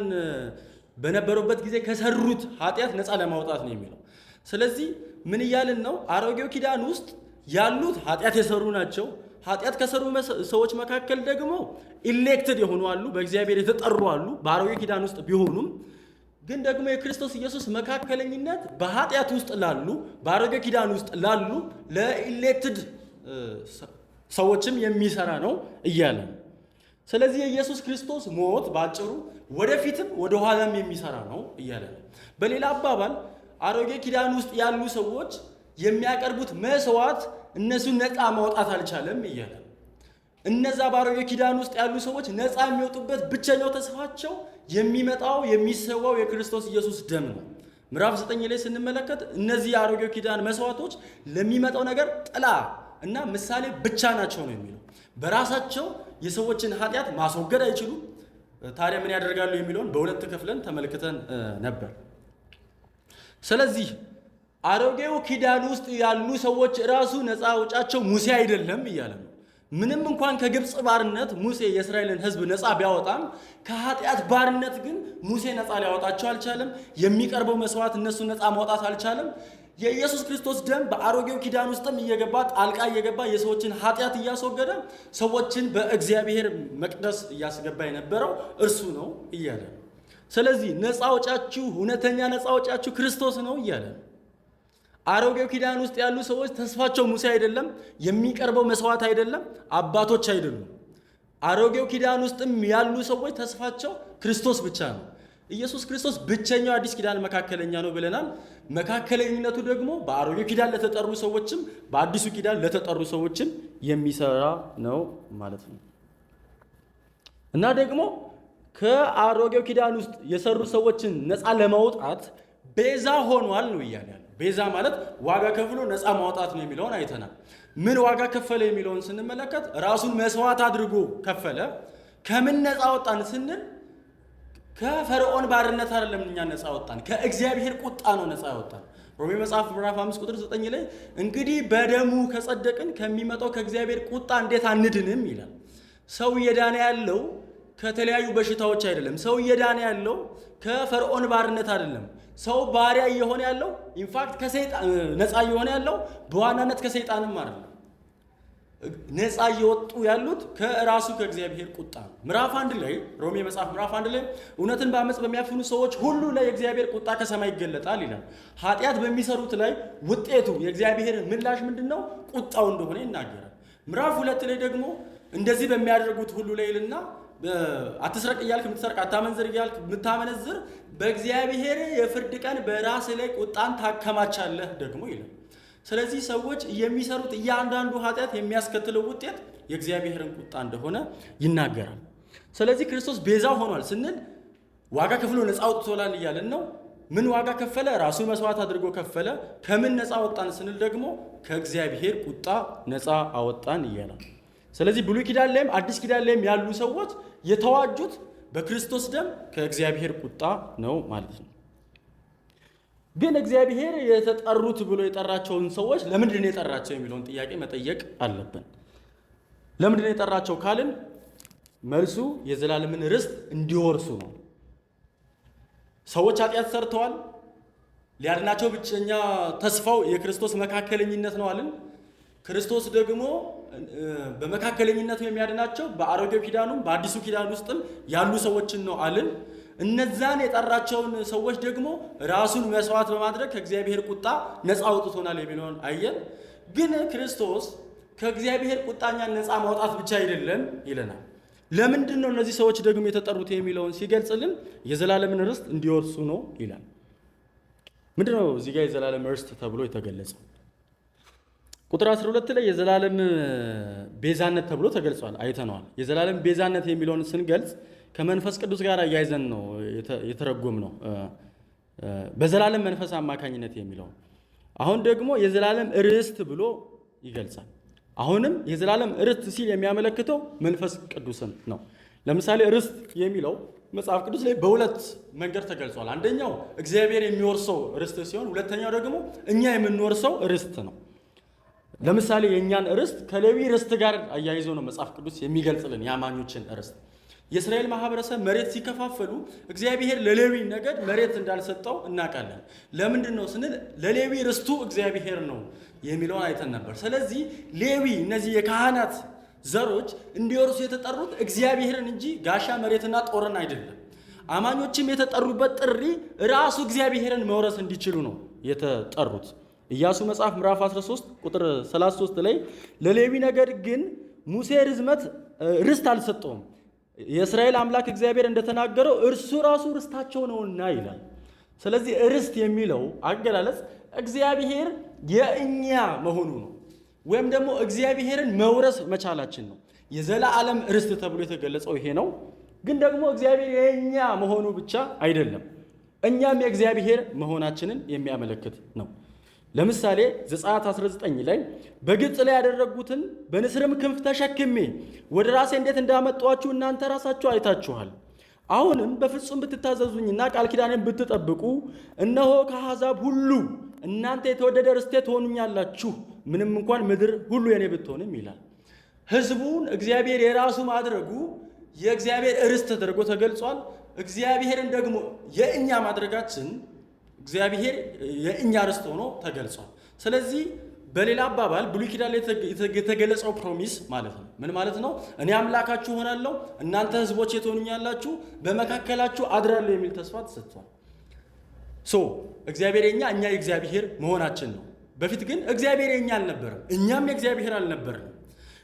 [SPEAKER 1] በነበሩበት ጊዜ ከሰሩት ኃጢአት ነፃ ለማውጣት ነው የሚለው። ስለዚህ ምን እያልን ነው? አሮጌው ኪዳን ውስጥ ያሉት ኃጢአት የሰሩ ናቸው። ኃጢአት ከሰሩ ሰዎች መካከል ደግሞ ኢሌክትድ የሆኑ አሉ፣ በእግዚአብሔር የተጠሩ አሉ፣ በአሮጌው ኪዳን ውስጥ ቢሆኑም ግን ደግሞ የክርስቶስ ኢየሱስ መካከለኝነት በኃጢአት ውስጥ ላሉ በአሮጌው ኪዳን ውስጥ ላሉ ለኢሌክትድ ሰዎችም የሚሰራ ነው እያለ ነው። ስለዚህ የኢየሱስ ክርስቶስ ሞት ባጭሩ ወደፊትም ወደ ኋላም የሚሰራ ነው እያለ ነው። በሌላ አባባል አሮጌ ኪዳን ውስጥ ያሉ ሰዎች የሚያቀርቡት መስዋዕት እነሱን ነፃ ማውጣት አልቻለም እያለ ነው። እነዛ በአሮጌ ኪዳን ውስጥ ያሉ ሰዎች ነፃ የሚወጡበት ብቸኛው ተስፋቸው የሚመጣው የሚሰዋው የክርስቶስ ኢየሱስ ደም ነው። ምዕራፍ 9 ላይ ስንመለከት እነዚህ የአሮጌው ኪዳን መስዋዕቶች ለሚመጣው ነገር ጥላ እና ምሳሌ ብቻ ናቸው ነው የሚለው። በራሳቸው የሰዎችን ኃጢአት ማስወገድ አይችሉም። ታዲያ ምን ያደርጋሉ የሚለውን በሁለት ከፍለን ተመልክተን ነበር። ስለዚህ አሮጌው ኪዳን ውስጥ ያሉ ሰዎች ራሱ ነፃ አውጫቸው ሙሴ አይደለም እያለ ነው። ምንም እንኳን ከግብፅ ባርነት ሙሴ የእስራኤልን ሕዝብ ነፃ ቢያወጣም ከኃጢአት ባርነት ግን ሙሴ ነፃ ሊያወጣቸው አልቻለም። የሚቀርበው መስዋዕት እነሱ ነፃ ማውጣት አልቻለም። የኢየሱስ ክርስቶስ ደም በአሮጌው ኪዳን ውስጥም እየገባ ጣልቃ እየገባ የሰዎችን ኃጢአት እያስወገደ ሰዎችን በእግዚአብሔር መቅደስ እያስገባ የነበረው እርሱ ነው እያለ ነው። ስለዚህ ነፃ አውጫችሁ እውነተኛ ነፃ አውጫችሁ ክርስቶስ ነው እያለ ነው። አሮጌው ኪዳን ውስጥ ያሉ ሰዎች ተስፋቸው ሙሴ አይደለም፣ የሚቀርበው መስዋዕት አይደለም፣ አባቶች አይደሉም። አሮጌው ኪዳን ውስጥም ያሉ ሰዎች ተስፋቸው ክርስቶስ ብቻ ነው። ኢየሱስ ክርስቶስ ብቸኛው አዲስ ኪዳን መካከለኛ ነው ብለናል። መካከለኝነቱ ደግሞ በአሮጌው ኪዳን ለተጠሩ ሰዎችም በአዲሱ ኪዳን ለተጠሩ ሰዎችም የሚሰራ ነው ማለት ነው። እና ደግሞ ከአሮጌው ኪዳን ውስጥ የሰሩ ሰዎችን ነፃ ለማውጣት ቤዛ ሆኗል ነው እያለ ያለው። ቤዛ ማለት ዋጋ ከፍሎ ነፃ ማውጣት ነው የሚለውን አይተናል። ምን ዋጋ ከፈለ የሚለውን ስንመለከት ራሱን መስዋዕት አድርጎ ከፈለ። ከምን ነፃ ወጣን ስንል ከፈርዖን ባርነት አይደለም እኛ ነፃ ወጣን፣ ከእግዚአብሔር ቁጣ ነው ነፃ ወጣን። ሮሜ መጽሐፍ ምዕራፍ 5 ቁጥር 9 ላይ እንግዲህ በደሙ ከጸደቅን ከሚመጣው ከእግዚአብሔር ቁጣ እንዴት አንድንም ይላል። ሰው እየዳነ ያለው ከተለያዩ በሽታዎች አይደለም። ሰው እየዳነ ያለው ከፈርዖን ባርነት አይደለም። ሰው ባሪያ እየሆነ ያለው ኢንፋክት ከሰይጣን ነፃ እየሆነ ያለው በዋናነት ከሰይጣንም አይደለም። ነፃ እየወጡ ያሉት ከራሱ ከእግዚአብሔር ቁጣ ነው። ምዕራፍ 1 ላይ ሮሜ መጽሐፍ ምዕራፍ 1 ላይ እውነትን በአመፅ በሚያፍኑ ሰዎች ሁሉ ላይ የእግዚአብሔር ቁጣ ከሰማይ ይገለጣል ይላል። ኃጢአት በሚሰሩት ላይ ውጤቱ የእግዚአብሔር ምላሽ ምንድነው? ቁጣው እንደሆነ ይናገራል። ምዕራፍ 2 ላይ ደግሞ እንደዚህ በሚያደርጉት ሁሉ ላይ ይልና አትስረቅ እያልክ የምትሰርቅ፣ አታመንዝር እያልክ የምታመነዝር በእግዚአብሔር የፍርድ ቀን በራስ ላይ ቁጣን ታከማቻለህ ደግሞ ይላል። ስለዚህ ሰዎች የሚሰሩት እያንዳንዱ ኃጢአት የሚያስከትለው ውጤት የእግዚአብሔርን ቁጣ እንደሆነ ይናገራል። ስለዚህ ክርስቶስ ቤዛ ሆኗል ስንል ዋጋ ከፍሎ ነፃ አውጥቶላል እያለን ነው። ምን ዋጋ ከፈለ? ራሱ መስዋዕት አድርጎ ከፈለ። ከምን ነፃ አወጣን ስንል ደግሞ ከእግዚአብሔር ቁጣ ነፃ አወጣን እያላል። ስለዚህ ብሉይ ኪዳን ላይም አዲስ ኪዳን ላይም ያሉ ሰዎች የተዋጁት በክርስቶስ ደም ከእግዚአብሔር ቁጣ ነው ማለት ነው። ግን እግዚአብሔር የተጠሩት ብሎ የጠራቸውን ሰዎች ለምንድን ነው የጠራቸው የሚለውን ጥያቄ መጠየቅ አለብን። ለምንድን ነው የጠራቸው ካልን መልሱ የዘላለምን ርስት እንዲወርሱ ነው። ሰዎች ኃጢአት ሰርተዋል። ሊያድናቸው ብቸኛ ተስፋው የክርስቶስ መካከለኝነት ነው አልን። ክርስቶስ ደግሞ በመካከለኝነቱ የሚያድናቸው በአሮጌው ኪዳኑም በአዲሱ ኪዳን ውስጥም ያሉ ሰዎችን ነው አልን። እነዛን የጠራቸውን ሰዎች ደግሞ ራሱን መስዋዕት በማድረግ ከእግዚአብሔር ቁጣ ነፃ አውጥቶናል የሚለውን አየን። ግን ክርስቶስ ከእግዚአብሔር ቁጣኛን ነፃ ማውጣት ብቻ አይደለም ይለናል። ለምንድን ነው እነዚህ ሰዎች ደግሞ የተጠሩት የሚለውን ሲገልጽልን የዘላለምን ርስት እንዲወርሱ ነው ይላል። ምንድን ነው እዚህ ጋር የዘላለም ርስት ተብሎ የተገለጸው? ቁጥር 12 ላይ የዘላለም ቤዛነት ተብሎ ተገልጿል፣ አይተነዋል። የዘላለም ቤዛነት የሚለውን ስንገልጽ ከመንፈስ ቅዱስ ጋር አያይዘን ነው የተረጎም ነው፣ በዘላለም መንፈስ አማካኝነት የሚለው። አሁን ደግሞ የዘላለም ርስት ብሎ ይገልጻል። አሁንም የዘላለም ርስት ሲል የሚያመለክተው መንፈስ ቅዱስን ነው። ለምሳሌ ርስት የሚለው መጽሐፍ ቅዱስ ላይ በሁለት መንገድ ተገልጿል። አንደኛው እግዚአብሔር የሚወርሰው ርስት ሲሆን፣ ሁለተኛው ደግሞ እኛ የምንወርሰው ርስት ነው። ለምሳሌ የእኛን ርስት ከሌዊ ርስት ጋር አያይዞ ነው መጽሐፍ ቅዱስ የሚገልጽልን የአማኞችን ርስት። የእስራኤል ማህበረሰብ መሬት ሲከፋፈሉ እግዚአብሔር ለሌዊ ነገድ መሬት እንዳልሰጠው እናውቃለን። ለምንድን ነው ስንል ለሌዊ ርስቱ እግዚአብሔር ነው የሚለውን አይተን ነበር። ስለዚህ ሌዊ እነዚህ የካህናት ዘሮች እንዲወርሱ የተጠሩት እግዚአብሔርን እንጂ ጋሻ መሬትና ጦርን አይደለም። አማኞችም የተጠሩበት ጥሪ ራሱ እግዚአብሔርን መውረስ እንዲችሉ ነው የተጠሩት። ኢያሱ መጽሐፍ ምዕራፍ 13 ቁጥር 33 ላይ ለሌዊ ነገድ ግን ሙሴ ርስት አልሰጠውም፣ የእስራኤል አምላክ እግዚአብሔር እንደተናገረው እርሱ ራሱ ርስታቸው ነውና ይላል። ስለዚህ ርስት የሚለው አገላለጽ እግዚአብሔር የእኛ መሆኑ ነው፣ ወይም ደግሞ እግዚአብሔርን መውረስ መቻላችን ነው። የዘላለም ርስት ተብሎ የተገለጸው ይሄ ነው። ግን ደግሞ እግዚአብሔር የእኛ መሆኑ ብቻ አይደለም፣ እኛም የእግዚአብሔር መሆናችንን የሚያመለክት ነው። ለምሳሌ ዘጸአት 19 ላይ በግብፅ ላይ ያደረጉትን በንስርም ክንፍ ተሸክሜ ወደ ራሴ እንዴት እንዳመጣኋችሁ እናንተ ራሳችሁ አይታችኋል። አሁንም በፍጹም ብትታዘዙኝና ቃል ኪዳኔን ብትጠብቁ እነሆ ከአሕዛብ ሁሉ እናንተ የተወደደ ርስቴ ትሆኑኛላችሁ፣ ምንም እንኳን ምድር ሁሉ የኔ ብትሆንም ይላል። ሕዝቡን እግዚአብሔር የራሱ ማድረጉ የእግዚአብሔር ርስት ተደርጎ ተገልጿል። እግዚአብሔርን ደግሞ የእኛ ማድረጋችን እግዚአብሔር የእኛ ርስት ሆኖ ተገልጿል። ስለዚህ በሌላ አባባል ብሉይ ኪዳን ላይ የተገለጸው ፕሮሚስ ማለት ነው። ምን ማለት ነው? እኔ አምላካችሁ ሆናለሁ፣ እናንተ ሕዝቦቼ ትሆኑኛላችሁ፣ በመካከላችሁ አድራለሁ የሚል ተስፋ ተሰጥቷል። እግዚአብሔር የኛ እኛ የእግዚአብሔር መሆናችን ነው። በፊት ግን እግዚአብሔር የኛ አልነበረም፣ እኛም የእግዚአብሔር አልነበርንም።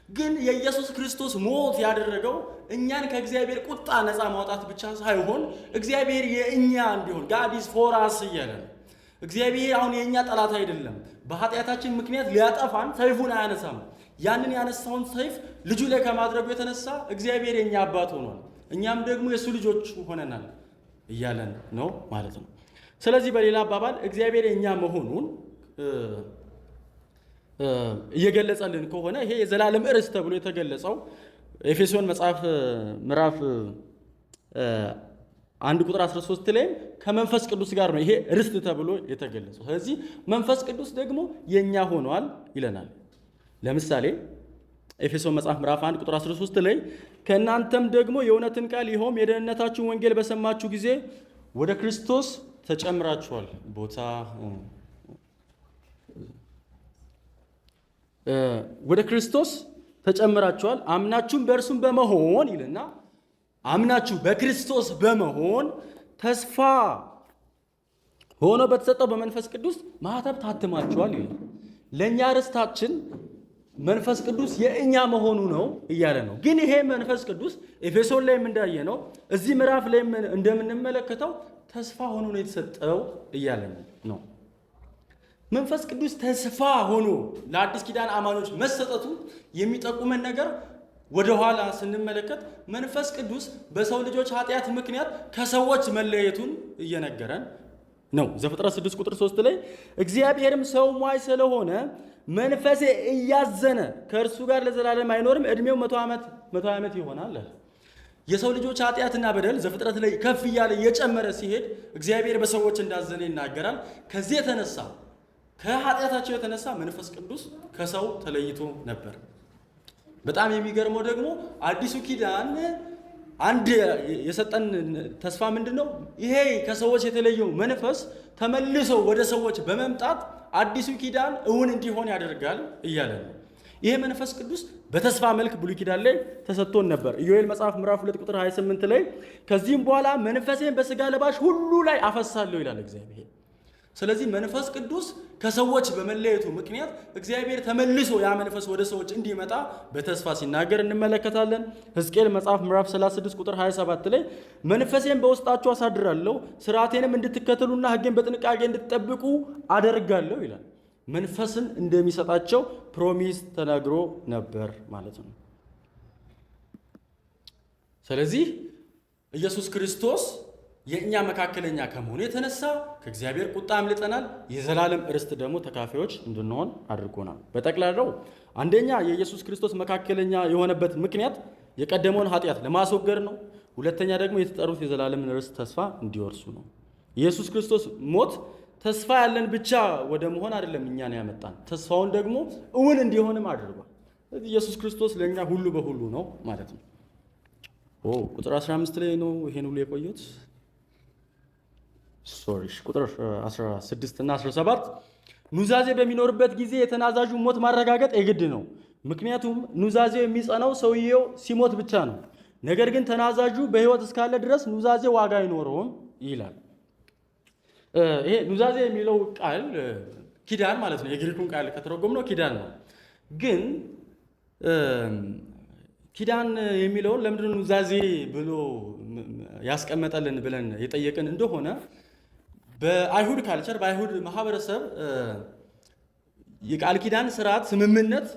[SPEAKER 1] ግን የኢየሱስ ክርስቶስ ሞት ያደረገው እኛን ከእግዚአብሔር ቁጣ ነፃ ማውጣት ብቻ ሳይሆን እግዚአብሔር የእኛ እንዲሆን ጋድ ኢዝ ፎር አስ እያለ ነው። እግዚአብሔር አሁን የእኛ ጠላት አይደለም። በኃጢአታችን ምክንያት ሊያጠፋን ሰይፉን አያነሳም። ያንን ያነሳውን ሰይፍ ልጁ ላይ ከማድረጉ የተነሳ እግዚአብሔር የእኛ አባት ሆኗል፣ እኛም ደግሞ የእሱ ልጆች ሆነናል እያለን ነው ማለት ነው። ስለዚህ በሌላ አባባል እግዚአብሔር የእኛ መሆኑን እየገለጸልን ከሆነ ይሄ የዘላለም ርስት ተብሎ የተገለጸው ኤፌሶን መጽሐፍ ምዕራፍ 1 ቁጥር 13 ላይ ከመንፈስ ቅዱስ ጋር ነው ይሄ ርስት ተብሎ የተገለጸው። ስለዚህ መንፈስ ቅዱስ ደግሞ የኛ ሆኗል ይለናል። ለምሳሌ ኤፌሶን መጽሐፍ ምዕራፍ 1 ቁጥር 13 ላይ ከእናንተም ደግሞ የእውነትን ቃል ይኸውም የደህንነታችሁን ወንጌል በሰማችሁ ጊዜ ወደ ክርስቶስ ተጨምራችኋል። ወደ ክርስቶስ ተጨምራችኋል አምናችሁም በእርሱም በመሆን ይልና አምናችሁ በክርስቶስ በመሆን ተስፋ ሆኖ በተሰጠው በመንፈስ ቅዱስ ማኅተም ታትማችኋል ይላል። ለእኛ ርስታችን መንፈስ ቅዱስ የእኛ መሆኑ ነው እያለ ነው። ግን ይሄ መንፈስ ቅዱስ ኤፌሶን ላይም እንዳየ ነው፣ እዚህ ምዕራፍ ላይ እንደምንመለከተው ተስፋ ሆኖ ነው የተሰጠው እያለ ነው። መንፈስ ቅዱስ ተስፋ ሆኖ ለአዲስ ኪዳን አማኞች መሰጠቱ የሚጠቁመን ነገር ወደኋላ ስንመለከት መንፈስ ቅዱስ በሰው ልጆች ኃጢአት ምክንያት ከሰዎች መለየቱን እየነገረን ነው። ዘፍጥረት 6 ቁጥር 3 ላይ እግዚአብሔርም ሰው ሟች ስለሆነ መንፈሴ እያዘነ ከእርሱ ጋር ለዘላለም አይኖርም፣ ዕድሜው 100 ዓመት ይሆናል። የሰው ልጆች ኃጢአትና በደል ዘፍጥረት ላይ ከፍ እያለ እየጨመረ ሲሄድ እግዚአብሔር በሰዎች እንዳዘነ ይናገራል። ከዚህ የተነሳ ከኃጢአታቸው የተነሳ መንፈስ ቅዱስ ከሰው ተለይቶ ነበር። በጣም የሚገርመው ደግሞ አዲሱ ኪዳን አንድ የሰጠን ተስፋ ምንድን ነው? ይሄ ከሰዎች የተለየው መንፈስ ተመልሶ ወደ ሰዎች በመምጣት አዲሱ ኪዳን እውን እንዲሆን ያደርጋል እያለ ነው። ይሄ መንፈስ ቅዱስ በተስፋ መልክ ብሉይ ኪዳን ላይ ተሰጥቶን ነበር። ኢዮኤል መጽሐፍ ምዕራፍ 2 ቁጥር 28 ላይ ከዚህም በኋላ መንፈሴን በሥጋ ለባሽ ሁሉ ላይ አፈሳለሁ ይላል እግዚአብሔር። ስለዚህ መንፈስ ቅዱስ ከሰዎች በመለየቱ ምክንያት እግዚአብሔር ተመልሶ ያ መንፈስ ወደ ሰዎች እንዲመጣ በተስፋ ሲናገር እንመለከታለን። ሕዝቅኤል መጽሐፍ ምዕራፍ 36 ቁጥር 27 ላይ መንፈሴን በውስጣችሁ አሳድራለሁ፣ ሥርዓቴንም እንድትከተሉና ሕጌን በጥንቃቄ እንድትጠብቁ አደርጋለሁ ይላል። መንፈስን እንደሚሰጣቸው ፕሮሚስ ተናግሮ ነበር ማለት ነው። ስለዚህ ኢየሱስ ክርስቶስ የእኛ መካከለኛ ከመሆኑ የተነሳ ከእግዚአብሔር ቁጣ አምልጠናል። የዘላለም ርስት ደግሞ ተካፋዮች እንድንሆን አድርጎናል። በጠቅላላው አንደኛ የኢየሱስ ክርስቶስ መካከለኛ የሆነበት ምክንያት የቀደመውን ኃጢአት ለማስወገድ ነው። ሁለተኛ ደግሞ የተጠሩት የዘላለም ርስት ተስፋ እንዲወርሱ ነው። ኢየሱስ ክርስቶስ ሞት ተስፋ ያለን ብቻ ወደ መሆን አይደለም እኛን ያመጣን፣ ተስፋውን ደግሞ እውን እንዲሆንም አድርጓል። ስለዚህ ኢየሱስ ክርስቶስ ለእኛ ሁሉ በሁሉ ነው ማለት ነው። ቁጥር 15 ላይ ነው ይሄን ሁሉ የቆየሁት። ቁጥር 16 እና 17 ኑዛዜ በሚኖርበት ጊዜ የተናዛዡ ሞት ማረጋገጥ የግድ ነው። ምክንያቱም ኑዛዜው የሚጸናው ሰውየው ሲሞት ብቻ ነው። ነገር ግን ተናዛዡ በሕይወት እስካለ ድረስ ኑዛዜ ዋጋ አይኖረውም ይላል። ይሄ ኑዛዜ የሚለው ቃል ኪዳን ማለት ነው። የግሪኩን ቃል ከተረጎምነው ኪዳን ነው። ግን ኪዳን የሚለውን ለምንድነው ኑዛዜ ብሎ ያስቀመጠልን ብለን የጠየቅን እንደሆነ በአይሁድ ካልቸር በአይሁድ ማህበረሰብ የቃል ኪዳን ስርዓት ስምምነት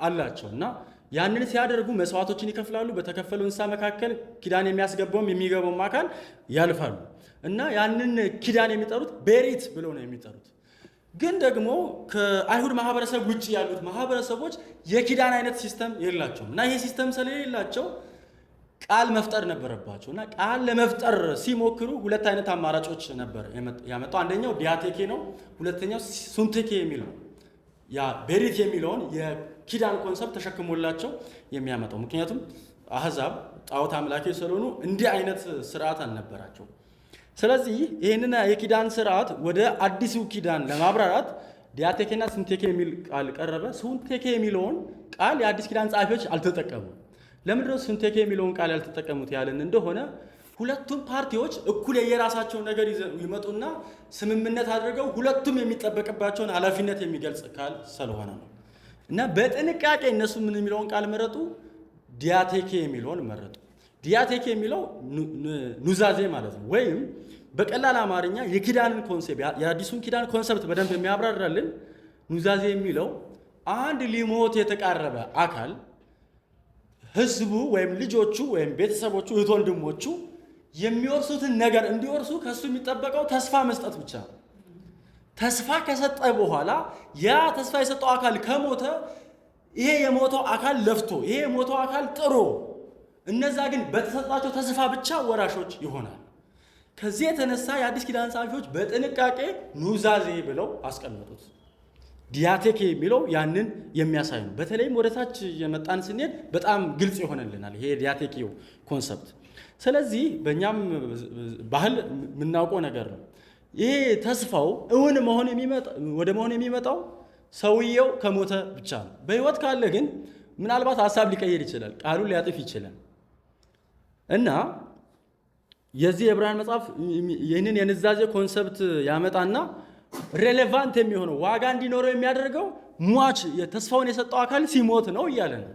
[SPEAKER 1] አላቸው እና ያንን ሲያደርጉ መስዋዕቶችን ይከፍላሉ። በተከፈሉ እንስሳ መካከል ኪዳን የሚያስገባውም የሚገባውም አካል ያልፋሉ እና ያንን ኪዳን የሚጠሩት ቤሪት ብለው ነው የሚጠሩት። ግን ደግሞ ከአይሁድ ማህበረሰብ ውጭ ያሉት ማህበረሰቦች የኪዳን አይነት ሲስተም የላቸውም እና ይሄ ሲስተም ስለሌላቸው ቃል መፍጠር ነበረባቸው እና ቃል ለመፍጠር ሲሞክሩ ሁለት አይነት አማራጮች ነበር ያመጣው። አንደኛው ዲያቴኬ ነው። ሁለተኛው ሱንቴኬ የሚለው ያ ቤሪት የሚለውን የኪዳን ኮንሰፕት ተሸክሞላቸው የሚያመጣው። ምክንያቱም አህዛብ ጣዖት አምላኪ ስለሆኑ እንዲህ አይነት ስርዓት አልነበራቸው። ስለዚህ ይህንን የኪዳን ስርዓት ወደ አዲሱ ኪዳን ለማብራራት ዲያቴኬና ሱንቴኬ የሚል ቃል ቀረበ። ሱንቴኬ የሚለውን ቃል የአዲስ ኪዳን ጸሐፊዎች አልተጠቀሙም። ለምንድነው ሱንቴኬ የሚለውን ቃል ያልተጠቀሙት ያለን እንደሆነ ሁለቱም ፓርቲዎች እኩል የየራሳቸውን ነገር ይመጡና ስምምነት አድርገው ሁለቱም የሚጠበቅባቸውን ኃላፊነት የሚገልጽ ቃል ስለሆነ ነው። እና በጥንቃቄ እነሱ ምን የሚለውን ቃል መረጡ? ዲያቴኬ የሚለውን መረጡ። ዲያቴኬ የሚለው ኑዛዜ ማለት ነው። ወይም በቀላል አማርኛ የኪዳንን ኮንሴፕት የአዲሱን ኪዳን ኮንሰፕት በደንብ የሚያብራራልን ኑዛዜ የሚለው አንድ ሊሞት የተቃረበ አካል ህዝቡ ወይም ልጆቹ ወይም ቤተሰቦቹ እህት ወንድሞቹ የሚወርሱትን ነገር እንዲወርሱ ከሱ የሚጠበቀው ተስፋ መስጠት ብቻ ነው። ተስፋ ከሰጠ በኋላ ያ ተስፋ የሰጠው አካል ከሞተ ይሄ የሞተው አካል ለፍቶ ይሄ የሞተው አካል ጥሮ እነዛ ግን በተሰጣቸው ተስፋ ብቻ ወራሾች ይሆናል። ከዚህ የተነሳ የአዲስ ኪዳን ጸሐፊዎች በጥንቃቄ ኑዛዜ ብለው አስቀመጡት። ዲያቴኬ የሚለው ያንን የሚያሳይ ነው። በተለይም ወደ ታች የመጣን ስንሄድ በጣም ግልጽ ይሆንልናል ይሄ ዲያቴኬው ኮንሰፕት። ስለዚህ በእኛም ባህል የምናውቀው ነገር ነው። ይሄ ተስፋው እውን ወደ መሆን የሚመጣው ሰውየው ከሞተ ብቻ ነው። በህይወት ካለ ግን ምናልባት ሀሳብ ሊቀይር ይችላል፣ ቃሉን ሊያጥፍ ይችላል። እና የዚህ የዕብራውያን መጽሐፍ ይህንን የንዛዜ ኮንሰፕት ያመጣና ሬሌቫንት የሚሆነው ዋጋ እንዲኖረው የሚያደርገው ሟች ተስፋውን የሰጠው አካል ሲሞት ነው እያለ ነው።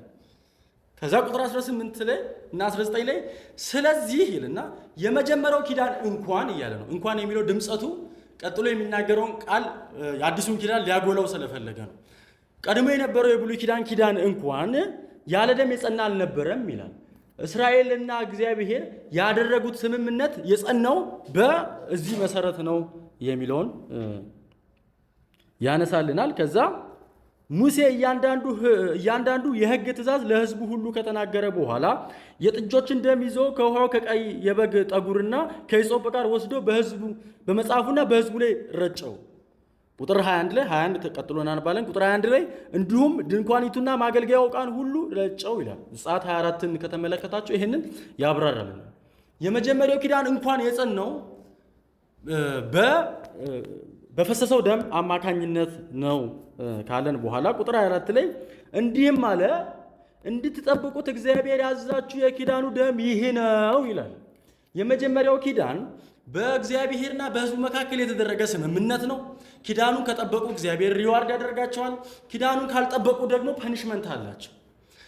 [SPEAKER 1] ከዛ ቁጥር 18 ላይ እና 19 ላይ ስለዚህ ይልና የመጀመሪያው ኪዳን እንኳን እያለ ነው። እንኳን የሚለው ድምፀቱ ቀጥሎ የሚናገረውን ቃል የአዲሱን ኪዳን ሊያጎላው ስለፈለገ ነው። ቀድሞ የነበረው የብሉይ ኪዳን እንኳን ያለ ደም የጸና አልነበረም ይላል። እስራኤልና እግዚአብሔር ያደረጉት ስምምነት የጸናው በዚህ መሰረት ነው የሚለውን ያነሳልናል። ከዛ ሙሴ እያንዳንዱ የሕግ ትእዛዝ ለሕዝቡ ሁሉ ከተናገረ በኋላ የጥጆችን ደም ይዞ ከውሃው ከቀይ የበግ ጠጉርና ከሂሶጵ ጋር ወስዶ በመጽሐፉና በሕዝቡ ላይ ረጨው። ቁጥር 21 ተቀጥሎ እናነባለን። ቁጥር 21 ላይ እንዲሁም ድንኳኒቱና ማገልገያው ዕቃን ሁሉ ረጨው ይላል። ዘጸአት 24ን ከተመለከታቸው ይህንን ያብራራል። የመጀመሪያው ኪዳን እንኳን የጸናው በፈሰሰው ደም አማካኝነት ነው ካለን በኋላ ቁጥር 24 ላይ እንዲህም አለ እንድትጠብቁት እግዚአብሔር ያዘዛችሁ የኪዳኑ ደም ይህ ነው ይላል። የመጀመሪያው ኪዳን በእግዚአብሔርና በሕዝቡ መካከል የተደረገ ስምምነት ነው። ኪዳኑን ከጠበቁ እግዚአብሔር ሪዋርድ ያደርጋቸዋል። ኪዳኑን ካልጠበቁ ደግሞ ፐኒሽመንት አላቸው።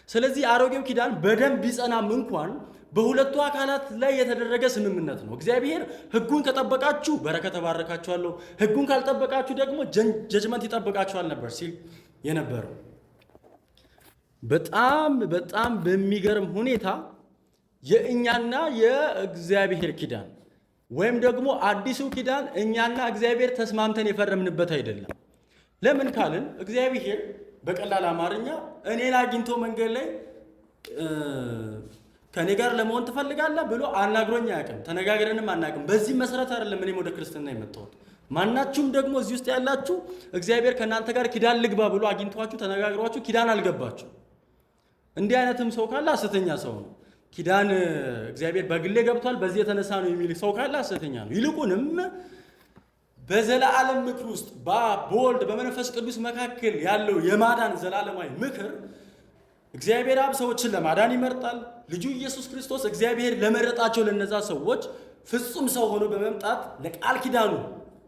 [SPEAKER 1] ስለዚህ አሮጌው ኪዳን በደም ቢጸናም እንኳን በሁለቱ አካላት ላይ የተደረገ ስምምነት ነው። እግዚአብሔር ሕጉን ከጠበቃችሁ በረከት እባርካችኋለሁ፣ ሕጉን ካልጠበቃችሁ ደግሞ ጀጅመንት ይጠብቃችኋል ነበር ሲል የነበረው። በጣም በሚገርም ሁኔታ የእኛና የእግዚአብሔር ኪዳን ወይም ደግሞ አዲሱ ኪዳን እኛና እግዚአብሔር ተስማምተን የፈረምንበት አይደለም። ለምን ካልን እግዚአብሔር በቀላል አማርኛ እኔን አግኝቶ መንገድ ላይ ከኔ ጋር ለመሆን ትፈልጋለህ ብሎ አናግሮኝ አያውቅም። ተነጋግረንም አናውቅም። በዚህ መሰረት አይደለም እኔም ወደ ክርስትና የመጣሁት። ማናችሁም ደግሞ እዚህ ውስጥ ያላችሁ እግዚአብሔር ከእናንተ ጋር ኪዳን ልግባ ብሎ አግኝቷችሁ ተነጋግሯችሁ ኪዳን አልገባችሁ። እንዲህ አይነትም ሰው ካለ ሐሰተኛ ሰው ነው። ኪዳን እግዚአብሔር በግሌ ገብቷል በዚህ የተነሳ ነው የሚል ሰው ካለ ሐሰተኛ ነው። ይልቁንም በዘላለም ምክር ውስጥ በወልድ በመንፈስ ቅዱስ መካከል ያለው የማዳን ዘላለማዊ ምክር እግዚአብሔር አብ ሰዎችን ለማዳን ይመርጣል። ልጁ ኢየሱስ ክርስቶስ እግዚአብሔር ለመረጣቸው ለነዛ ሰዎች ፍጹም ሰው ሆኖ በመምጣት ለቃል ኪዳኑ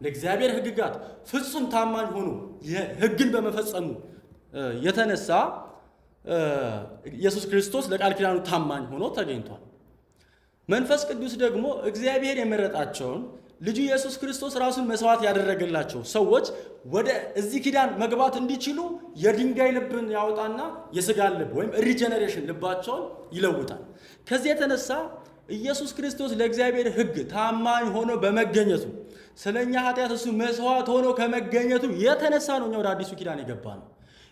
[SPEAKER 1] ለእግዚአብሔር ሕግጋት ፍጹም ታማኝ ሆኖ ሕግን በመፈጸሙ የተነሳ ኢየሱስ ክርስቶስ ለቃል ኪዳኑ ታማኝ ሆኖ ተገኝቷል። መንፈስ ቅዱስ ደግሞ እግዚአብሔር የመረጣቸውን ልጁ ኢየሱስ ክርስቶስ ራሱን መስዋዕት ያደረገላቸው ሰዎች ወደ እዚህ ኪዳን መግባት እንዲችሉ የድንጋይ ልብን ያወጣና የስጋን ልብ ወይም ሪጀነሬሽን ልባቸውን ይለውጣል። ከዚህ የተነሳ ኢየሱስ ክርስቶስ ለእግዚአብሔር ሕግ ታማኝ ሆኖ በመገኘቱ ስለኛ ኃጢአት እሱ መስዋዕት ሆኖ ከመገኘቱ የተነሳ ነው እኛ ወደ አዲሱ ኪዳን የገባ ነው።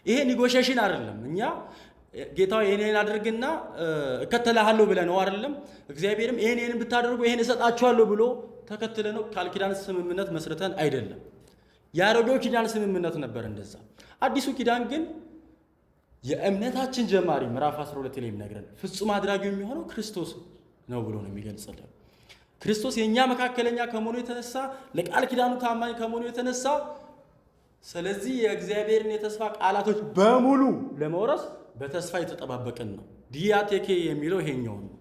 [SPEAKER 1] ይሄ ኒጎሽዬሽን አይደለም። እኛ ጌታው ይሄን አድርግና እከተልሃለሁ ብለህ ነው አይደለም። እግዚአብሔርም ይሄን ብታደርጉ ይሄን እሰጣችኋለሁ ብሎ ተከትለ ነው ቃል ኪዳን ስምምነት መስርተን አይደለም። የአሮጌው ኪዳን ስምምነት ነበር እንደዛ። አዲሱ ኪዳን ግን የእምነታችን ጀማሪ ምዕራፍ 12 ላይ የሚነግረን ፍጹም አድራጊው የሚሆነው ክርስቶስ ነው ብሎ ነው የሚገልጽልን። ክርስቶስ የኛ መካከለኛ ከመሆኑ የተነሳ ለቃል ኪዳኑ ታማኝ ከመሆኑ የተነሳ ስለዚህ የእግዚአብሔርን የተስፋ ቃላቶች በሙሉ ለመውረስ በተስፋ የተጠባበቅን ነው። ዲያቴኬ የሚለው ይሄኛው ነው።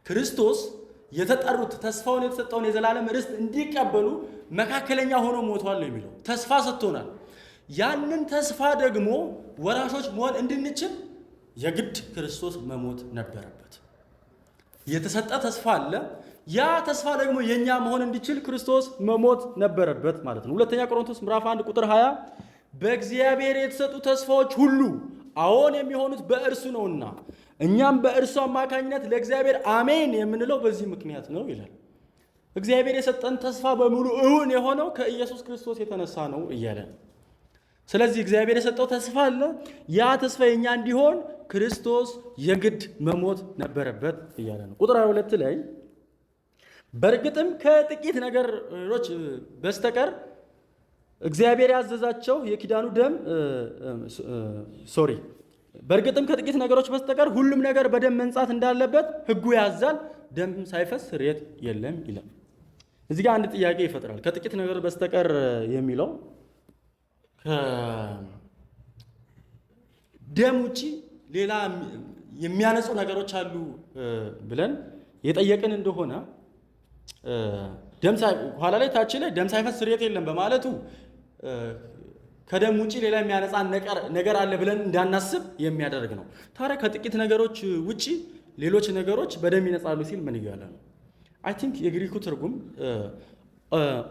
[SPEAKER 1] ክርስቶስ የተጠሩት ተስፋውን የተሰጠውን የዘላለም ርስት እንዲቀበሉ መካከለኛ ሆኖ ሞቷል ነው የሚለው። ተስፋ ሰጥቶናል። ያንን ተስፋ ደግሞ ወራሾች መሆን እንድንችል የግድ ክርስቶስ መሞት ነበረበት። የተሰጠ ተስፋ አለ። ያ ተስፋ ደግሞ የኛ መሆን እንዲችል ክርስቶስ መሞት ነበረበት ማለት ነው። ሁለተኛ ቆሮንቶስ ምዕራፍ 1 ቁጥር 20 በእግዚአብሔር የተሰጡ ተስፋዎች ሁሉ አዎን የሚሆኑት በእርሱ ነውና እኛም በእርሱ አማካኝነት ለእግዚአብሔር አሜን የምንለው በዚህ ምክንያት ነው ይላል። እግዚአብሔር የሰጠን ተስፋ በሙሉ እውን የሆነው ከኢየሱስ ክርስቶስ የተነሳ ነው እያለ ነው። ስለዚህ እግዚአብሔር የሰጠው ተስፋ አለ። ያ ተስፋ የኛ እንዲሆን ክርስቶስ የግድ መሞት ነበረበት እያለ ነው። ቁጥር 22 ላይ በእርግጥም ከጥቂት ነገሮች በስተቀር እግዚአብሔር ያዘዛቸው የኪዳኑ ደም በእርግጥም ከጥቂት ነገሮች በስተቀር ሁሉም ነገር በደም መንጻት እንዳለበት ሕጉ ያዛል። ደም ሳይፈስ ስርየት የለም ይላል። እዚህ ጋር አንድ ጥያቄ ይፈጥራል። ከጥቂት ነገር በስተቀር የሚለው ደም ውጪ ሌላ የሚያነጹ ነገሮች አሉ ብለን የጠየቅን እንደሆነ ኋላ ላይ ታች ላይ ደም ሳይፈስ ስርየት የለም በማለቱ ከደም ውጪ ሌላ የሚያነጻ ነገር አለ ብለን እንዳናስብ የሚያደርግ ነው። ታዲያ ከጥቂት ነገሮች ውጪ ሌሎች ነገሮች በደም ይነጻሉ ሲል ምን እያለ ነው? አይ ቲንክ የግሪኩ ትርጉም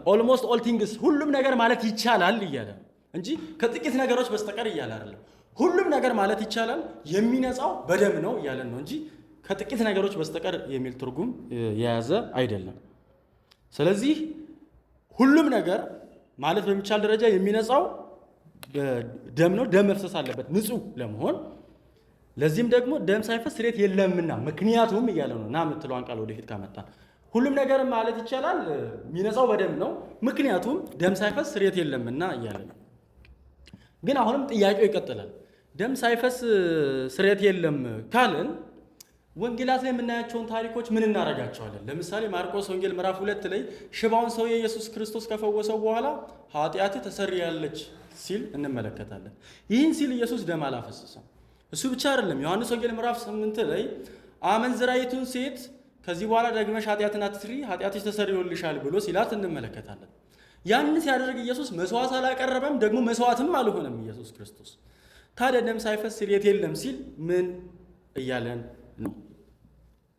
[SPEAKER 1] ኦልሞስት ኦል ቲንግስ ሁሉም ነገር ማለት ይቻላል እያለ ነው እንጂ ከጥቂት ነገሮች በስተቀር እያለ አይደለም። ሁሉም ነገር ማለት ይቻላል የሚነጻው በደም ነው እያለን ነው እንጂ ከጥቂት ነገሮች በስተቀር የሚል ትርጉም የያዘ አይደለም። ስለዚህ ሁሉም ነገር ማለት በሚቻል ደረጃ የሚነጻው ደም ነው። ደም መፍሰስ አለበት ንጹህ ለመሆን። ለዚህም ደግሞ ደም ሳይፈስ ስርየት የለምና ምክንያቱም እያለ ነው። ና የምትለዋን ቃል ወደፊት ካመጣን ሁሉም ነገር ማለት ይቻላል የሚነጻው በደም ነው፣ ምክንያቱም ደም ሳይፈስ ስርየት የለምና እያለ ነው። ግን አሁንም ጥያቄው ይቀጥላል። ደም ሳይፈስ ስርየት የለም ካልን ወንጌላት ላይ የምናያቸውን ታሪኮች ምን እናደርጋቸዋለን? ለምሳሌ ማርቆስ ወንጌል ምዕራፍ 2 ላይ ሽባውን ሰው ኢየሱስ ክርስቶስ ከፈወሰው በኋላ ኃጢአትህ ተሰርያለች ሲል እንመለከታለን። ይህን ሲል ኢየሱስ ደም አላፈሰሰም። እሱ ብቻ አይደለም። ዮሐንስ ወንጌል ምዕራፍ 8 ላይ አመንዝራይቱን ሴት ከዚህ በኋላ ደግመሽ ኃጢአትን አትስሪ፣ ኃጢአትሽ ተሰርዮልሻል ብሎ ሲላት እንመለከታለን። ያን ሲያደርግ ኢየሱስ መስዋዕት አላቀረበም፣ ደግሞ መስዋዕትም አልሆነም ኢየሱስ ክርስቶስ። ታዲያ ደም ሳይፈስ ስርየት የለም ሲል ምን እያለን ነው?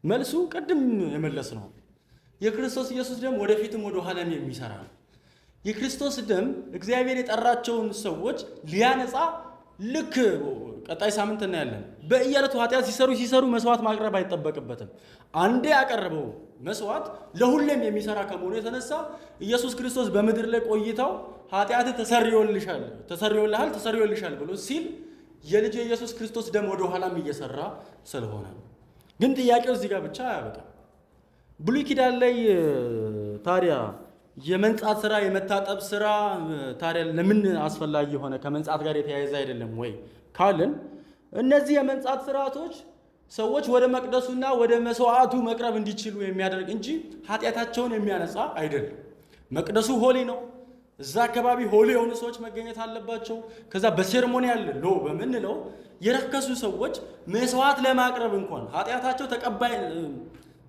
[SPEAKER 1] መልሱ ቅድም የመለስ ነው። የክርስቶስ ኢየሱስ ደም ወደፊትም ወደ ኋላም የሚሰራ ነው። የክርስቶስ ደም እግዚአብሔር የጠራቸውን ሰዎች ሊያነጻ ልክ ቀጣይ ሳምንት እናያለን። በየዕለቱ ኃጢአት ሲሰሩ መስዋዕት ማቅረብ አይጠበቅበትም። አንዴ ያቀረበው መስዋዕት ለሁሌም የሚሰራ ከመሆኑ የተነሳ ኢየሱስ ክርስቶስ በምድር ላይ ቆይታው ኃጢአት ተሰርዮልሃል ብሎ ሲል የልጅ የኢየሱስ ክርስቶስ ደም ወደ ኋላም እየሰራ ስለሆነ ግን ጥያቄው እዚህ ጋር ብቻ አያበቃም። ብሉይ ኪዳን ላይ ታዲያ የመንጻት ስራ የመታጠብ ስራ ታዲያ ለምን አስፈላጊ ሆነ? ከመንጻት ጋር የተያያዘ አይደለም ወይ ካልን እነዚህ የመንጻት ስርዓቶች ሰዎች ወደ መቅደሱና ወደ መስዋዕቱ መቅረብ እንዲችሉ የሚያደርግ እንጂ ኃጢአታቸውን የሚያነጻ አይደለም። መቅደሱ ሆሊ ነው። እዛ አካባቢ ሆሊ የሆኑ ሰዎች መገኘት አለባቸው። ከዛ በሴርሞኒያል ሎ በምንለው የረከሱ ሰዎች መስዋዕት ለማቅረብ እንኳን ኃጢአታቸው ተቀባይ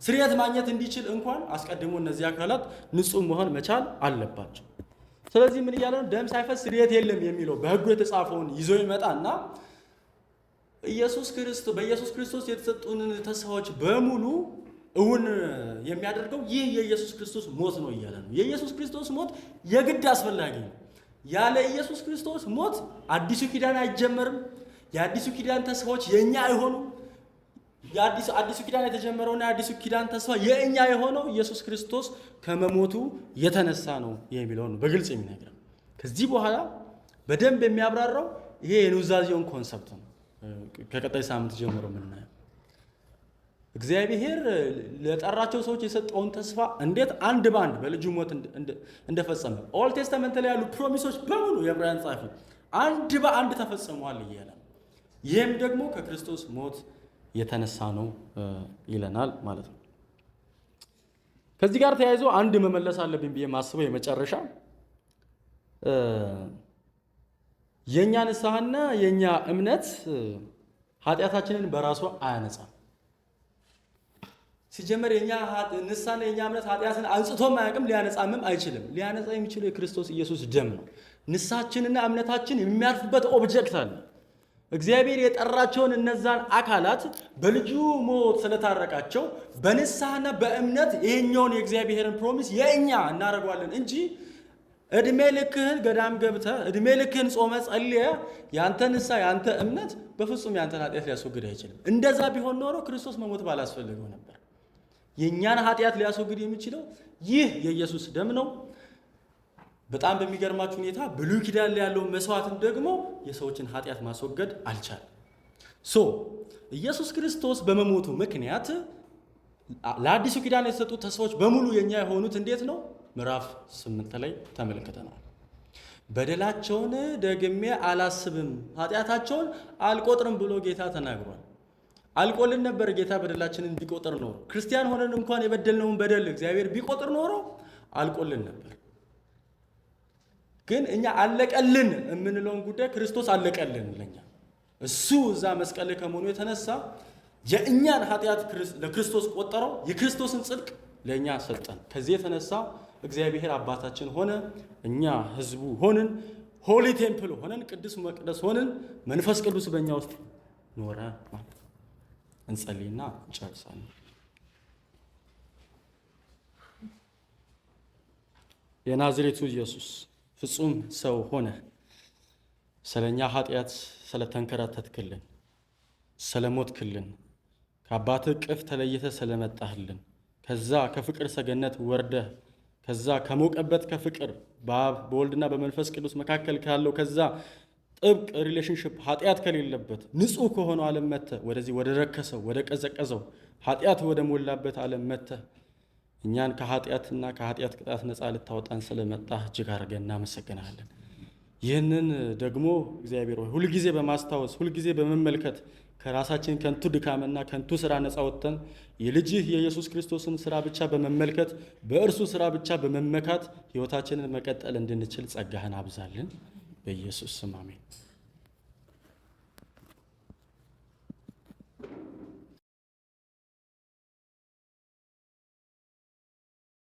[SPEAKER 1] ስርየት ማግኘት እንዲችል እንኳን አስቀድሞ እነዚህ አካላት ንጹህ መሆን መቻል አለባቸው። ስለዚህ ምን እያለ ነው? ደም ሳይፈስ ስርየት የለም የሚለው በሕጉ የተጻፈውን ይዞ ይመጣና በኢየሱስ ክርስቶስ የተሰጡን ተስፋዎች በሙሉ እውን የሚያደርገው ይህ የኢየሱስ ክርስቶስ ሞት ነው እያለ ነው። የኢየሱስ ክርስቶስ ሞት የግድ አስፈላጊ ነው። ያለ ኢየሱስ ክርስቶስ ሞት አዲሱ ኪዳን አይጀመርም። የአዲሱ ኪዳን ተስፋዎች የእኛ አይሆኑም። አዲሱ ኪዳን የተጀመረውና የአዲሱ ኪዳን ተስፋ የእኛ የሆነው ኢየሱስ ክርስቶስ ከመሞቱ የተነሳ ነው የሚለው ነው በግልጽ የሚነግረን። ከዚህ በኋላ በደንብ የሚያብራራው ይሄ የኑዛዜውን ኮንሰፕት ነው። ከቀጣይ ሳምንት ጀምሮ የምናየው እግዚአብሔር ለጠራቸው ሰዎች የሰጠውን ተስፋ እንዴት አንድ በአንድ በልጁ ሞት እንደፈጸመ ኦልድ ቴስተመንት ላይ ያሉ ፕሮሚሶች በሙሉ የዕብራውያን ጻፊ አንድ በአንድ ተፈጽመዋል እያለ ይህም ደግሞ ከክርስቶስ ሞት የተነሳ ነው ይለናል ማለት ነው። ከዚህ ጋር ተያይዞ አንድ መመለስ አለብኝ ብዬ ማስበው የመጨረሻ የኛ ንስሐና የኛ እምነት ኃጢአታችንን በራሱ አያነጻም። ሲጀመር የኛ ንስሐና የኛ እምነት ኃጢአትን አንጽቶም አያውቅም፣ ሊያነጻምም አይችልም። ሊያነጻ የሚችለው የክርስቶስ ኢየሱስ ደም ነው። ንስሐችንና እምነታችን የሚያርፍበት ኦብጀክት አለ። እግዚአብሔር የጠራቸውን እነዛን አካላት በልጁ ሞት ስለታረቃቸው በንስሐና በእምነት ይሄኛውን የእግዚአብሔርን ፕሮሚስ የእኛ እናደርገዋለን እንጂ እድሜ ልክህን ገዳም ገብተህ እድሜ ልክህን ጾመ ጸልየ ያንተ ንስሐ ያንተ እምነት በፍጹም ያንተን ኃጢአት ሊያስወግድ አይችልም። እንደዛ ቢሆን ኖሮ ክርስቶስ መሞት ባላስፈልገው ነበር። የእኛን ኃጢአት ሊያስወግድ የሚችለው ይህ የኢየሱስ ደም ነው። በጣም በሚገርማችሁ ሁኔታ ብሉይ ኪዳን ላይ ያለው መስዋዕትን ደግሞ የሰዎችን ኃጢአት ማስወገድ አልቻለም። ኢየሱስ ክርስቶስ በመሞቱ ምክንያት ለአዲሱ ኪዳን የተሰጡ ተስፋዎች በሙሉ የኛ የሆኑት እንዴት ነው? ምዕራፍ 8 ላይ ተመልክተናል። በደላቸውን ደግሜ አላስብም ኃጢአታቸውን አልቆጥርም ብሎ ጌታ ተናግሯል። አልቆልን ነበር ጌታ በደላችንን ቢቆጥር ኖሮ። ክርስቲያን ሆነን እንኳን የበደልነውን በደል እግዚአብሔር ቢቆጥር ኖሮ አልቆልን ነበር። ግን እኛ አለቀልን የምንለውን ጉዳይ ክርስቶስ አለቀልን ለኛ። እሱ እዛ መስቀል ላይ ከመሆኑ የተነሳ የእኛን ኃጢአት ለክርስቶስ ቆጠረው፣ የክርስቶስን ጽድቅ ለእኛ ሰጠን። ከዚህ የተነሳ እግዚአብሔር አባታችን ሆነ፣ እኛ ህዝቡ ሆንን፣ ሆሊ ቴምፕል ሆነን፣ ቅዱስ መቅደስ ሆንን፣ መንፈስ ቅዱስ በእኛ ውስጥ ኖረ ማለት። እንጸልይና እንጨርሳለን። የናዝሬቱ ኢየሱስ ፍጹም ሰው ሆነ፣ ስለኛ ኃጢአት ስለተንከራተትክልን፣ ስለሞትክልን፣ ከአባትህ እቅፍ ተለይተህ ስለመጣህልን፣ ከዛ ከፍቅር ሰገነት ወርደህ ከዛ ከሞቀበት ከፍቅር በአብ በወልድና በመንፈስ ቅዱስ መካከል ካለው ከዛ ጥብቅ ሪሌሽንሽፕ ኃጢአት ከሌለበት ንጹህ ከሆነው ዓለም መጥተህ ወደዚህ ወደ ረከሰው ወደ ቀዘቀዘው ኃጢአት ወደ ሞላበት ዓለም መጥተህ እኛን ከኃጢአትና ከኃጢአት ቅጣት ነፃ ልታወጣን ስለመጣህ እጅግ አድርገን እናመሰግናለን። ይህንን ደግሞ እግዚአብሔር ሆይ ሁልጊዜ በማስታወስ ሁልጊዜ በመመልከት ከራሳችን ከንቱ ድካምና ከንቱ ስራ ነፃ ወጥተን የልጅህ የኢየሱስ ክርስቶስን ስራ ብቻ በመመልከት በእርሱ ስራ ብቻ በመመካት ሕይወታችንን መቀጠል እንድንችል ጸጋህን አብዛልን። በኢየሱስ ስም አሜን።